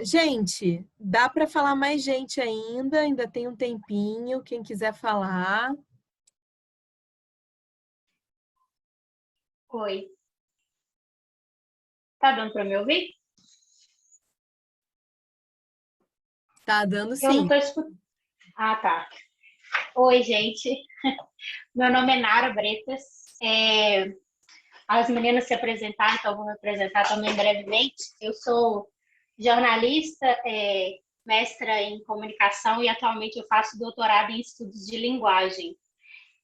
Gente, dá para falar mais gente ainda tem um tempinho, quem quiser falar. Oi. Tá dando para me ouvir? Tá dando Eu não sim. tô escutando. Ah, tá. Oi, gente. Meu nome é Nara Bretas. As meninas se apresentaram, então eu vou me apresentar também brevemente. Eu sou jornalista, mestra em comunicação e atualmente eu faço doutorado em estudos de linguagem.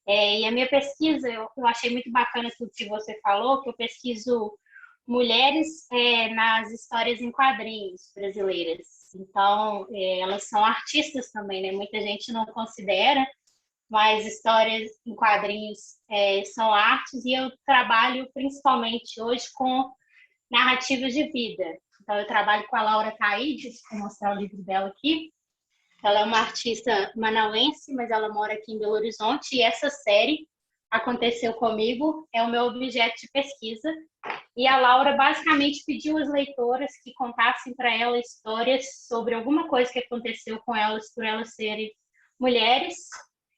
E a minha pesquisa, eu achei muito bacana tudo que você falou, que eu pesquiso mulheres nas histórias em quadrinhos brasileiras. Então, elas são artistas também, né? Muita gente não considera, mas histórias em quadrinhos são artes, e eu trabalho principalmente hoje com narrativas de vida. Então, eu trabalho com a Laura Taídes, vou mostrar o livro dela aqui. Ela é uma artista manauense, mas ela mora aqui em Belo Horizonte, e essa série aconteceu comigo, é o meu objeto de pesquisa. E a Laura basicamente pediu às leitoras que contassem para ela histórias sobre alguma coisa que aconteceu com elas por elas serem mulheres.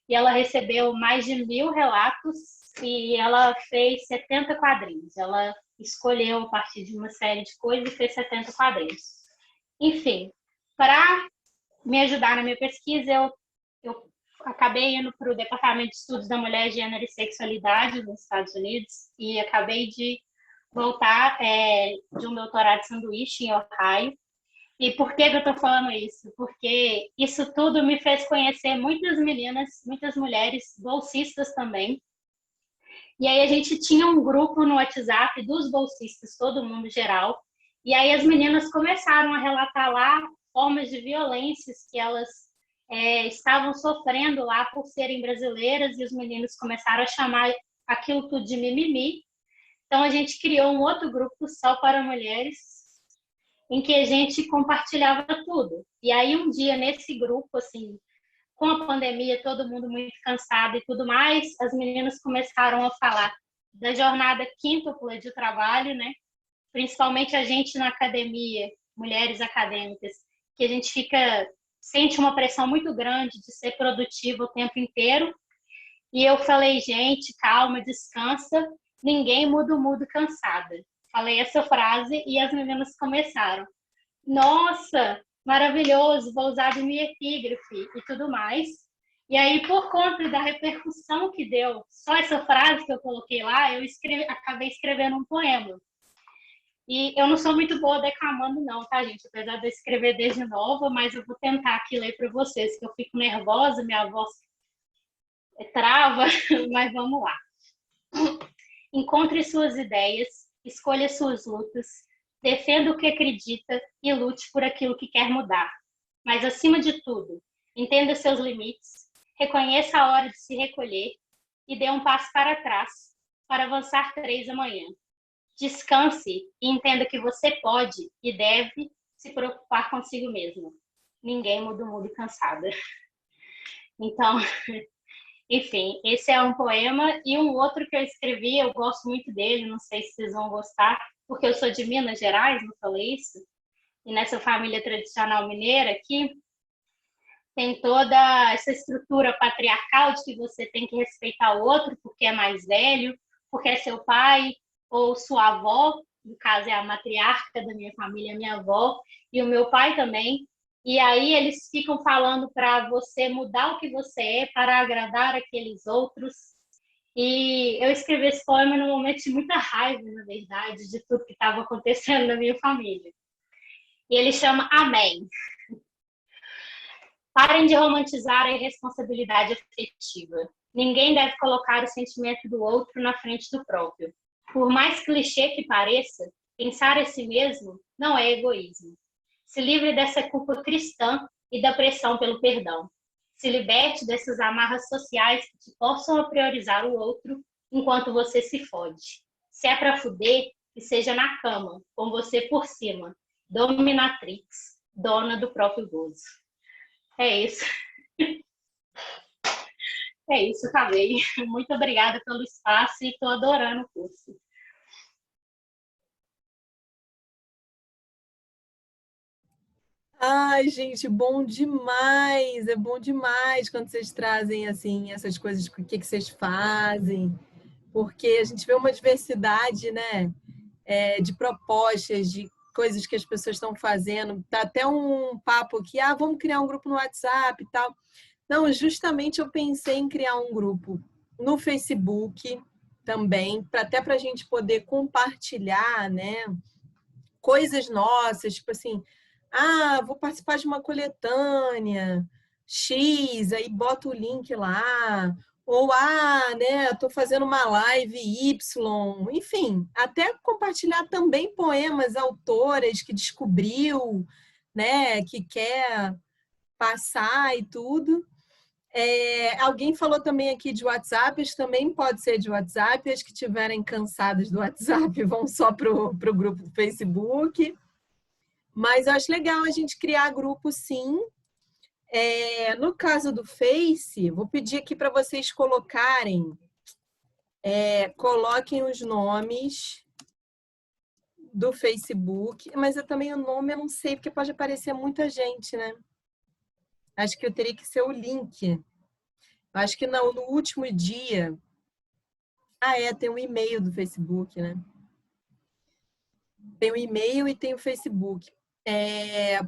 E ela recebeu mais de 1000 relatos e ela fez 70 quadrinhos. Ela escolheu a partir de uma série de coisas e fez 70 quadrinhos. Enfim, para me ajudar na minha pesquisa, eu acabei indo para o Departamento de Estudos da Mulher, Gênero e Sexualidade nos Estados Unidos e acabei de voltar de um doutorado de sanduíche em Ohio. E por que eu estou falando isso? Porque isso tudo me fez conhecer muitas meninas, muitas mulheres, bolsistas também. E aí a gente tinha um grupo no WhatsApp dos bolsistas, todo mundo geral. E aí as meninas começaram a relatar lá formas de violências que elas estavam sofrendo lá por serem brasileiras, e os meninos começaram a chamar aquilo tudo de mimimi. Então a gente criou um outro grupo só para mulheres, em que a gente compartilhava tudo. E aí um dia nesse grupo, assim, com a pandemia, todo mundo muito cansado e tudo mais, as meninas começaram a falar da jornada quíntupla de trabalho, né? Principalmente a gente na academia, mulheres acadêmicas, que a gente sente uma pressão muito grande de ser produtiva o tempo inteiro. E eu falei, gente, calma, descansa, ninguém muda o mundo cansada. Falei essa frase e as meninas começaram. Nossa, maravilhoso, vou usar de minha epígrafe e tudo mais. E aí, por conta da repercussão que deu, só essa frase que eu coloquei lá, eu acabei escrevendo um poema. E eu não sou muito boa declamando não, tá, gente? Apesar de eu escrever desde nova, mas eu vou tentar aqui ler para vocês, que eu fico nervosa, minha voz trava, mas vamos lá. Encontre suas ideias, escolha suas lutas, defenda o que acredita e lute por aquilo que quer mudar. Mas, acima de tudo, entenda seus limites, reconheça a hora de se recolher e dê um passo para trás para avançar 3 amanhã. Descanse e entenda que você pode e deve se preocupar consigo mesmo. Ninguém muda o mundo cansada. Então, enfim, esse é um poema. E um outro que eu escrevi, eu gosto muito dele, não sei se vocês vão gostar, porque eu sou de Minas Gerais, não falei isso? E nessa família tradicional mineira aqui, tem toda essa estrutura patriarcal de que você tem que respeitar o outro porque é mais velho, porque é seu pai ou sua avó, no caso é a matriarca da minha família, minha avó, e o meu pai também. E aí eles ficam falando para você mudar o que você é para agradar aqueles outros. E eu escrevi esse poema num momento de muita raiva, na verdade, de tudo que estava acontecendo na minha família. E ele chama Amém. Parem de romantizar a irresponsabilidade afetiva. Ninguém deve colocar o sentimento do outro na frente do próprio. Por mais clichê que pareça, pensar a si mesmo não é egoísmo. Se livre dessa culpa cristã e da pressão pelo perdão. Se liberte dessas amarras sociais que te forçam a priorizar o outro enquanto você se fode. Se é para fuder, que seja na cama, com você por cima. Dominatrix, dona do próprio gozo. É isso. É isso, acabei. Muito obrigada pelo espaço e estou adorando o curso. Ai, gente, bom demais! É bom demais quando vocês trazem assim essas coisas, o que vocês fazem, porque a gente vê uma diversidade, né, de propostas, de coisas que as pessoas estão fazendo. Tá até um papo aqui, vamos criar um grupo no WhatsApp e tal. Não, justamente eu pensei em criar um grupo no Facebook também, até para a gente poder compartilhar, né, coisas nossas, tipo assim, vou participar de uma coletânea X, aí bota o link lá, ou né, tô fazendo uma live Y, enfim, até compartilhar também poemas, autoras que descobriu, né, que quer passar e tudo. Alguém falou também aqui de WhatsApp, isso também pode ser de WhatsApp, as que estiverem cansadas do WhatsApp vão só para o grupo do Facebook. Mas eu acho legal a gente criar grupo, sim. No caso do Face, vou pedir aqui para vocês coloquem os nomes do Facebook, mas também o nome eu não sei, porque pode aparecer muita gente, né? Acho que eu teria que ser o link. Acho que não, no último dia. Tem o e-mail do Facebook, né? Tem o e-mail e tem o Facebook.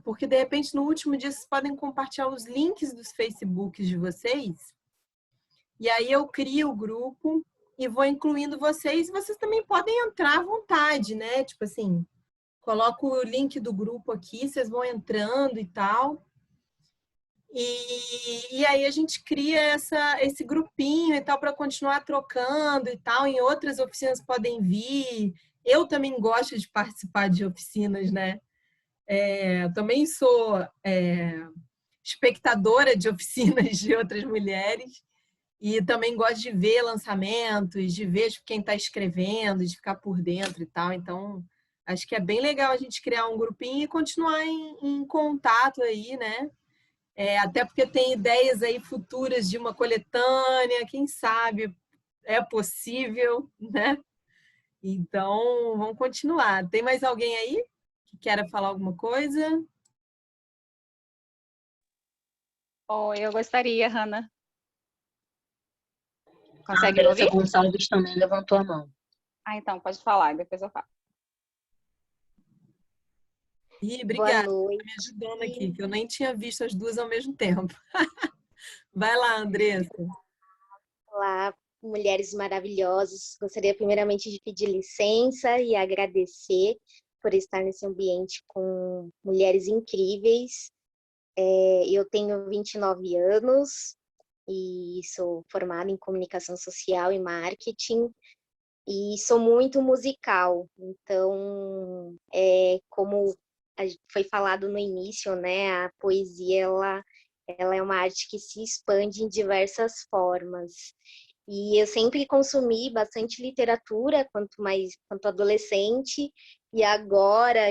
Porque, de repente, no último dia, vocês podem compartilhar os links dos Facebooks de vocês. E aí eu crio o grupo e vou incluindo vocês. E vocês também podem entrar à vontade, né? Tipo assim, coloco o link do grupo aqui, vocês vão entrando e tal. E aí a gente cria esse grupinho e tal para continuar trocando e tal. Em outras oficinas podem vir. Eu também gosto de participar de oficinas, né? Também sou espectadora de oficinas de outras mulheres e também gosto de ver lançamentos, de ver quem está escrevendo, de ficar por dentro e tal. Então, acho que é bem legal a gente criar um grupinho e continuar em contato aí, né? Até porque tem ideias aí futuras de uma coletânea, quem sabe é possível, né? Então, vamos continuar. Tem mais alguém aí que queira falar alguma coisa? Oh, eu gostaria, Hanna. A Consegue me Andressa ouvir? Gonçalves também levantou a mão. Ah, então, pode falar, depois eu falo. Obrigada por noite. me ajudando aqui, que eu nem tinha visto as duas ao mesmo tempo. Vai lá, Andressa. Olá, mulheres maravilhosas. Gostaria primeiramente de pedir licença e agradecer por estar nesse ambiente com mulheres incríveis. Eu tenho 29 anos e sou formada em comunicação social e marketing e sou muito musical. Então, como foi falado no início, né, a poesia ela é uma arte que se expande em diversas formas. E eu sempre consumi bastante literatura quanto adolescente, e agora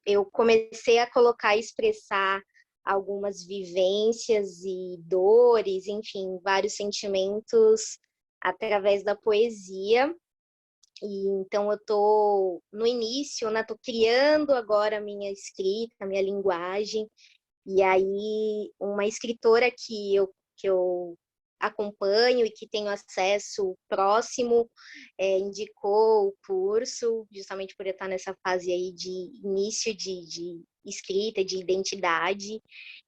eu comecei a colocar e expressar algumas vivências e dores, enfim, vários sentimentos através da poesia. E então eu estou no início, né? Estou criando agora a minha escrita, a minha linguagem. E aí uma escritora que eu acompanho e que tenho acesso próximo indicou o curso, justamente por eu estar nessa fase aí de início de escrita, de identidade.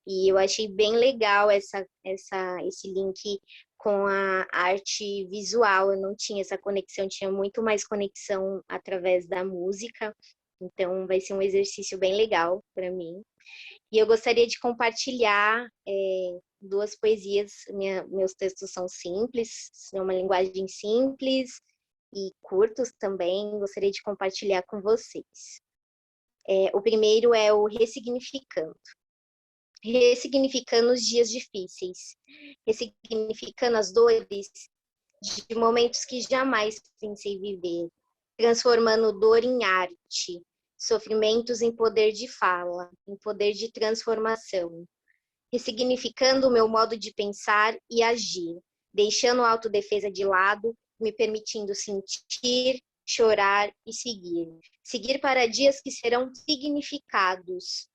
E eu achei bem legal esse link com a arte visual. Eu não tinha essa conexão, tinha muito mais conexão através da música. Então vai ser um exercício bem legal para mim. E eu gostaria de compartilhar duas poesias. Meus textos são simples, é uma linguagem simples e curtos também. Gostaria de compartilhar com vocês. O primeiro é o Ressignificando. Ressignificando os dias difíceis, ressignificando as dores de momentos que jamais pensei viver, transformando dor em arte, sofrimentos em poder de fala, em poder de transformação, ressignificando o meu modo de pensar e agir, deixando a autodefesa de lado, me permitindo sentir, chorar e seguir. Seguir para dias que serão significados,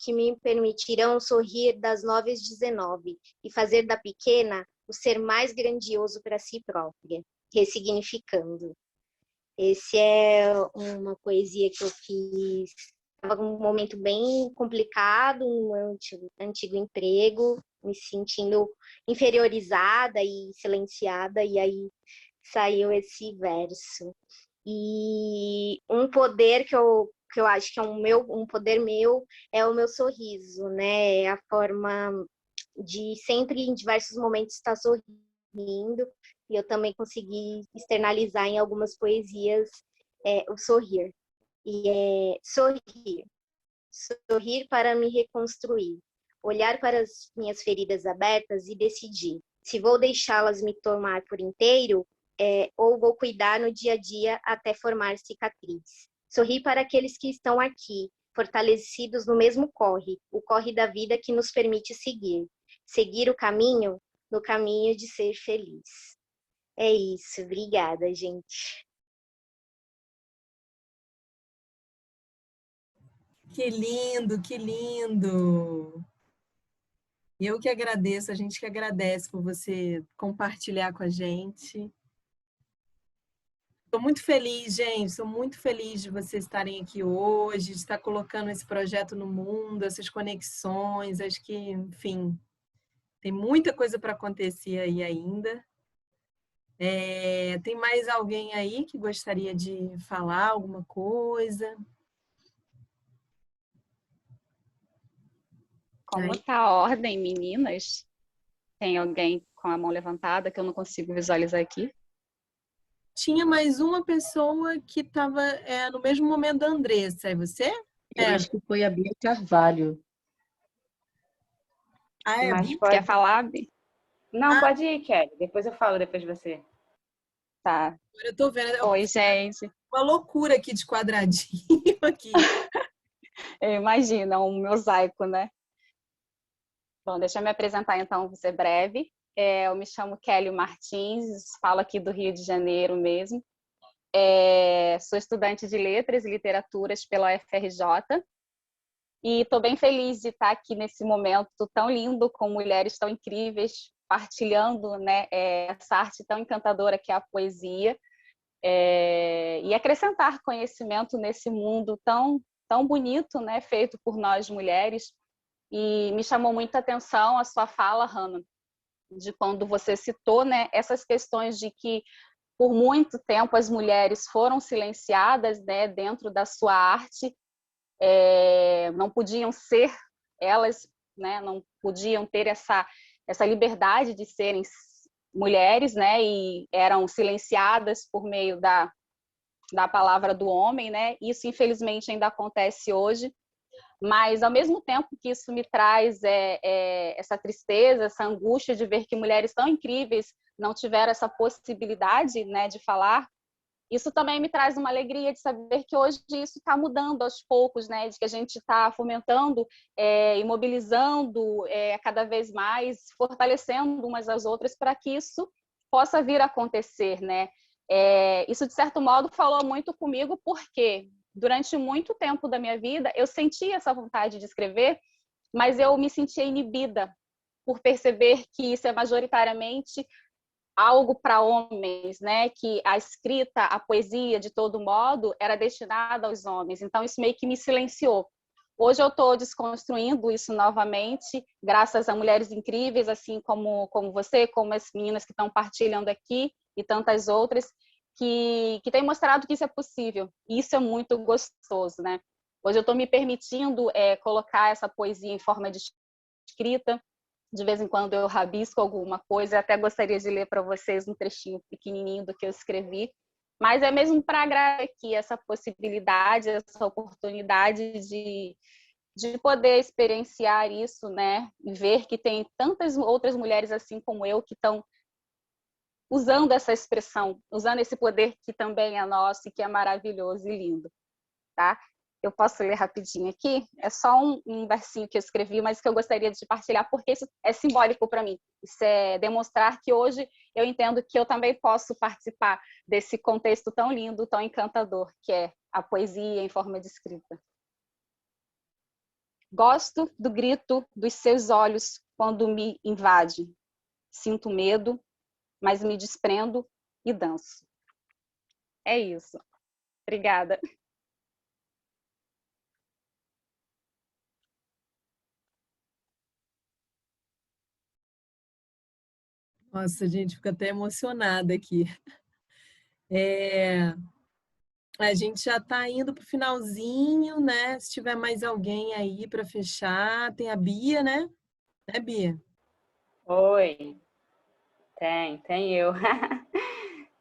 que me permitirão sorrir das 9 às 19 e fazer da pequena o ser mais grandioso para si própria, ressignificando. Esse é uma poesia que eu fiz, estava um momento bem complicado, um antigo emprego, me sentindo inferiorizada e silenciada, e aí saiu esse verso. E um poder que eu acho que é um poder meu é o meu sorriso, né? A forma de sempre, em diversos momentos, estar sorrindo. E eu também consegui externalizar em algumas poesias o sorrir. E sorrir. Sorrir para me reconstruir. Olhar para as minhas feridas abertas e decidir se vou deixá-las me tomar por inteiro ou vou cuidar no dia a dia até formar cicatriz. Sorrir para aqueles que estão aqui, fortalecidos no mesmo corre, o corre da vida que nos permite seguir. Seguir o caminho no caminho de ser feliz. É isso, obrigada, gente. Que lindo, que lindo! Eu que agradeço, a gente que agradece por você compartilhar com a gente. Estou muito feliz, gente. Estou muito feliz de vocês estarem aqui hoje, de estar colocando esse projeto no mundo, essas conexões. Acho que, enfim, tem muita coisa para acontecer aí ainda. Tem mais alguém aí que gostaria de falar alguma coisa? Como tá a ordem, meninas? Tem alguém com a mão levantada que eu não consigo visualizar aqui? Tinha mais uma pessoa que estava no mesmo momento da Andressa. É você? Eu acho que foi a Bia Carvalho. Ah, é a Mas Bia? quer falar, Bi? Não, pode ir, Kelly. Depois eu falo, depois de você. Tá. Agora eu tô vendo. Oi, gente. Uma loucura aqui de quadradinho aqui. Imagina, um mosaico, né? Bom, deixa eu me apresentar então, vou ser breve. Eu me chamo Kelly Martins, falo aqui do Rio de Janeiro mesmo. Sou estudante de Letras e Literaturas pela UFRJ e estou bem feliz de estar aqui nesse momento tão lindo, com mulheres tão incríveis, partilhando, né, essa arte tão encantadora que é a poesia, e acrescentar conhecimento nesse mundo tão bonito, né, feito por nós mulheres. E me chamou muita atenção a sua fala, Hannah, de quando você citou, né, essas questões de que por muito tempo as mulheres foram silenciadas, né, dentro da sua arte, não podiam ser elas, né, não podiam ter essa liberdade de serem mulheres, né, e eram silenciadas por meio da palavra do homem, né. Isso infelizmente ainda acontece hoje. Mas, ao mesmo tempo que isso me traz essa tristeza, essa angústia de ver que mulheres tão incríveis não tiveram essa possibilidade, né, de falar, isso também me traz uma alegria de saber que hoje isso está mudando aos poucos, né, de que a gente está fomentando e mobilizando cada vez mais, fortalecendo umas às outras para que isso possa vir a acontecer, né. Isso, de certo modo, falou muito comigo, porque durante muito tempo da minha vida, eu sentia essa vontade de escrever, mas eu me sentia inibida por perceber que isso é majoritariamente algo para homens, né? Que a escrita, a poesia, de todo modo, era destinada aos homens. Então, isso meio que me silenciou. Hoje eu estou desconstruindo isso novamente, graças a mulheres incríveis, assim como você, como as meninas que estão partilhando aqui e tantas outras, que tem mostrado que isso é possível. E isso é muito gostoso, né? Hoje eu estou me permitindo colocar essa poesia em forma de escrita. De vez em quando eu rabisco alguma coisa. Eu até gostaria de ler para vocês um trechinho pequenininho do que eu escrevi. Mas é mesmo para agradecer aqui essa possibilidade, essa oportunidade de poder experienciar isso, né? E ver que tem tantas outras mulheres assim como eu que estão usando essa expressão, usando esse poder que também é nosso e que é maravilhoso e lindo, tá? Eu posso ler rapidinho aqui? É só um versinho que eu escrevi, mas que eu gostaria de partilhar, porque isso é simbólico para mim. Isso é demonstrar que hoje eu entendo que eu também posso participar desse contexto tão lindo, tão encantador, que é a poesia em forma de escrita. Gosto do grito dos seus olhos quando me invade. Sinto medo, mas me desprendo e danço. É isso. Obrigada. Nossa, gente, fica até emocionada aqui. A gente já está indo para o finalzinho, né? Se tiver mais alguém aí para fechar, tem a Bia, né? Né, Bia? Oi, tem eu.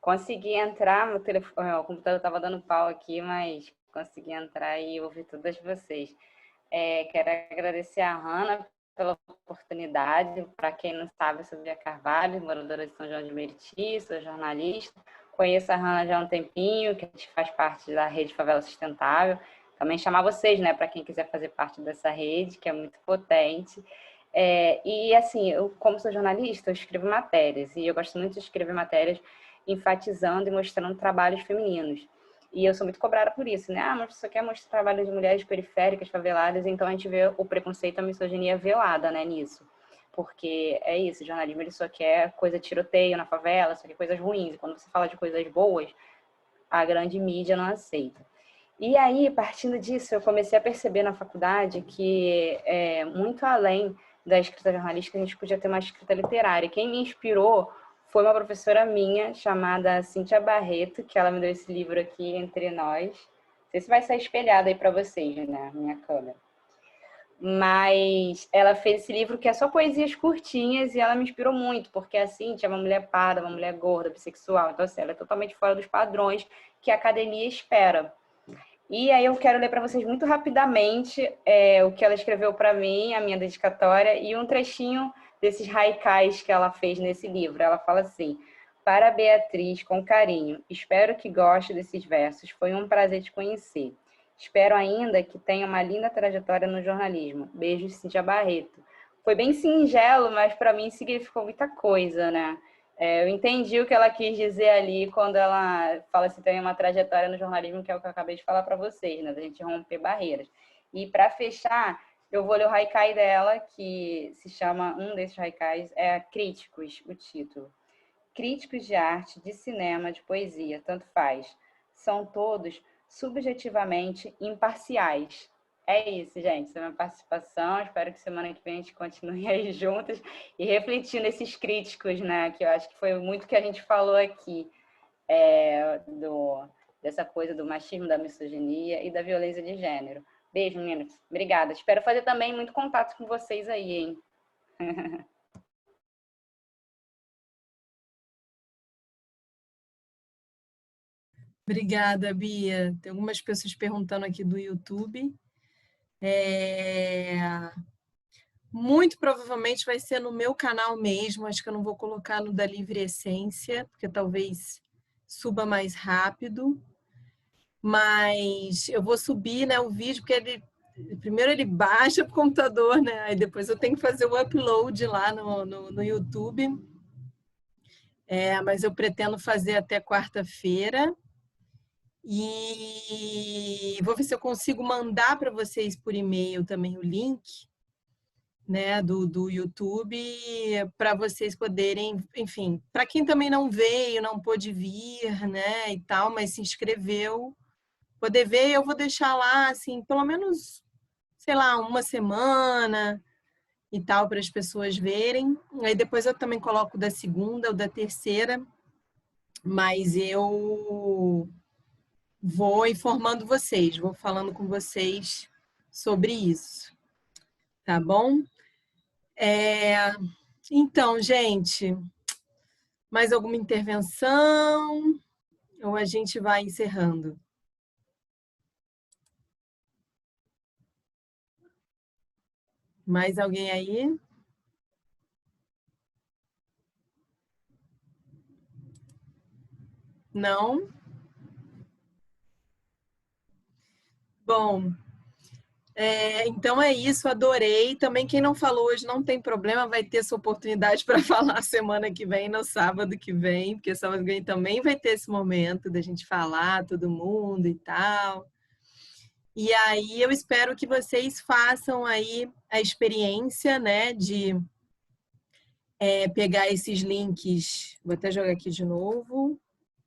Consegui entrar, meu telefone, o computador estava dando pau aqui, mas consegui entrar e ouvir todas vocês. Quero agradecer a Hannah pela oportunidade. Para quem não sabe, eu sou Bia Carvalho, moradora de São João de Meriti, sou jornalista. Conheço a Hannah já há um tempinho, que a gente faz parte da Rede Favela Sustentável. Também chamar vocês, né, para quem quiser fazer parte dessa rede, que é muito potente. E assim, eu, como sou jornalista, eu escrevo matérias, e eu gosto muito de escrever matérias enfatizando e mostrando trabalhos femininos. E eu sou muito cobrada por isso, né? Mas você quer mostrar trabalho de mulheres periféricas, faveladas, então a gente vê o preconceito, a misoginia velada, né, nisso. Porque é isso, o jornalismo ele só quer coisa de tiroteio na favela, só quer coisas ruins. E quando você fala de coisas boas, a grande mídia não aceita. E aí, partindo disso, eu comecei a perceber na faculdade que, muito além da escrita jornalística, a gente podia ter uma escrita literária. Quem me inspirou foi uma professora minha, chamada Cíntia Barreto, que ela me deu esse livro aqui, Entre Nós. Não sei se vai sair espelhado aí para vocês, né, minha câmera. Mas ela fez esse livro que é só poesias curtinhas e ela me inspirou muito, porque a Cíntia é uma mulher parda, uma mulher gorda, bissexual. Então, assim, ela é totalmente fora dos padrões que a academia espera. E aí eu quero ler para vocês muito rapidamente o que ela escreveu para mim, a minha dedicatória, e um trechinho desses haikais que ela fez nesse livro. Ela fala assim: para Beatriz, com carinho, espero que goste desses versos, foi um prazer te conhecer. Espero ainda que tenha uma linda trajetória no jornalismo. Beijo, Cíntia Barreto. Foi bem singelo, mas para mim significou muita coisa, né? Eu entendi o que ela quis dizer ali quando ela fala assim, tem uma trajetória no jornalismo, que é o que eu acabei de falar para vocês, né? Da gente romper barreiras. E para fechar, eu vou ler o haikai dela, que se chama, um desses haikais é Críticos, o título. Críticos de arte, de cinema, de poesia, tanto faz. São todos subjetivamente imparciais. É isso, gente. Essa é a minha participação. Espero que semana que vem a gente continue aí juntas e refletindo esses críticos, né? Que eu acho que foi muito que a gente falou aqui, dessa coisa do machismo, da misoginia e da violência de gênero. Beijo, meninas. Obrigada. Espero fazer também muito contato com vocês aí, hein? Obrigada, Bia. Tem algumas pessoas perguntando aqui do YouTube. Muito provavelmente vai ser no meu canal mesmo, acho que eu não vou colocar no da Livre Essência, porque talvez suba mais rápido, mas eu vou subir, né, o vídeo, porque primeiro ele baixa para o computador, né, aí depois eu tenho que fazer o upload lá no YouTube, mas eu pretendo fazer até quarta-feira, e vou ver se eu consigo mandar para vocês por e-mail também o link, né, do YouTube, para vocês poderem, enfim, para quem também não veio, não pôde vir, né, e tal, mas se inscreveu, poder ver, eu vou deixar lá, assim, pelo menos, sei lá, uma semana e tal, para as pessoas verem. Aí depois eu também coloco da segunda ou da terceira, mas eu vou informando vocês, vou falando com vocês sobre isso, tá bom? Então, gente, mais alguma intervenção? Ou a gente vai encerrando? Mais alguém aí? Não? Bom, então é isso, adorei. Também quem não falou hoje não tem problema, vai ter essa oportunidade para falar semana que vem, no sábado que vem, porque sábado que vem também vai ter esse momento da gente falar, todo mundo e tal. E aí eu espero que vocês façam aí a experiência, né, de pegar esses links. Vou até jogar aqui de novo.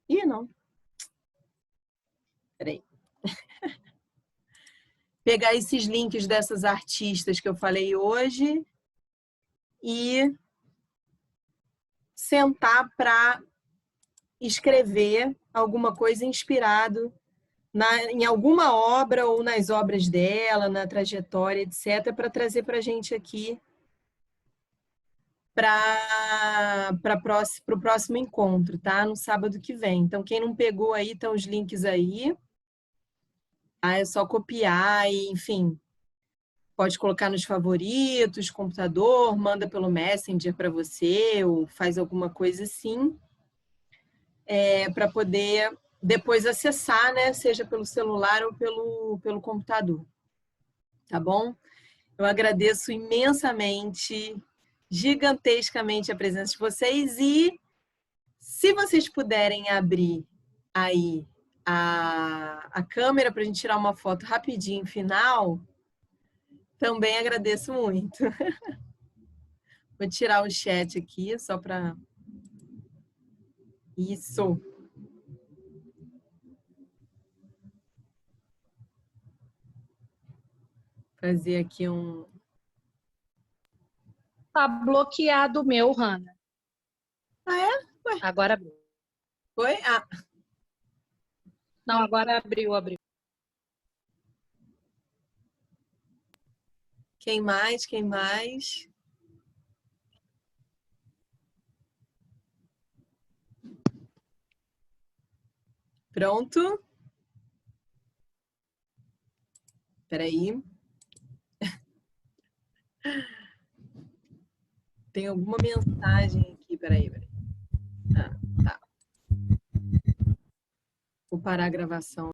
Ih, não. Peraí. Pegar esses links dessas artistas que eu falei hoje e sentar para escrever alguma coisa inspirado em alguma obra ou nas obras dela, na trajetória, etc., para trazer para a gente aqui para o próximo encontro, tá? No sábado que vem. Então, quem não pegou aí, estão os links aí. É só copiar e, enfim, pode colocar nos favoritos, computador, manda pelo Messenger para você ou faz alguma coisa assim, para poder depois acessar, né? Seja pelo celular ou pelo computador. Tá bom? Eu agradeço imensamente, gigantescamente a presença de vocês e se vocês puderem abrir aí a câmera para a gente tirar uma foto rapidinho final, também agradeço muito. Vou tirar o chat aqui, só para... Isso. fazer aqui um... Tá bloqueado o meu, Hanna. Ah, é? Ué. Agora abriu. Foi? Ah. Não, agora abriu. Quem mais? Quem mais? Pronto? Espera aí. Tem alguma mensagem aqui. Espera aí. Ah, tá. Vou parar a gravação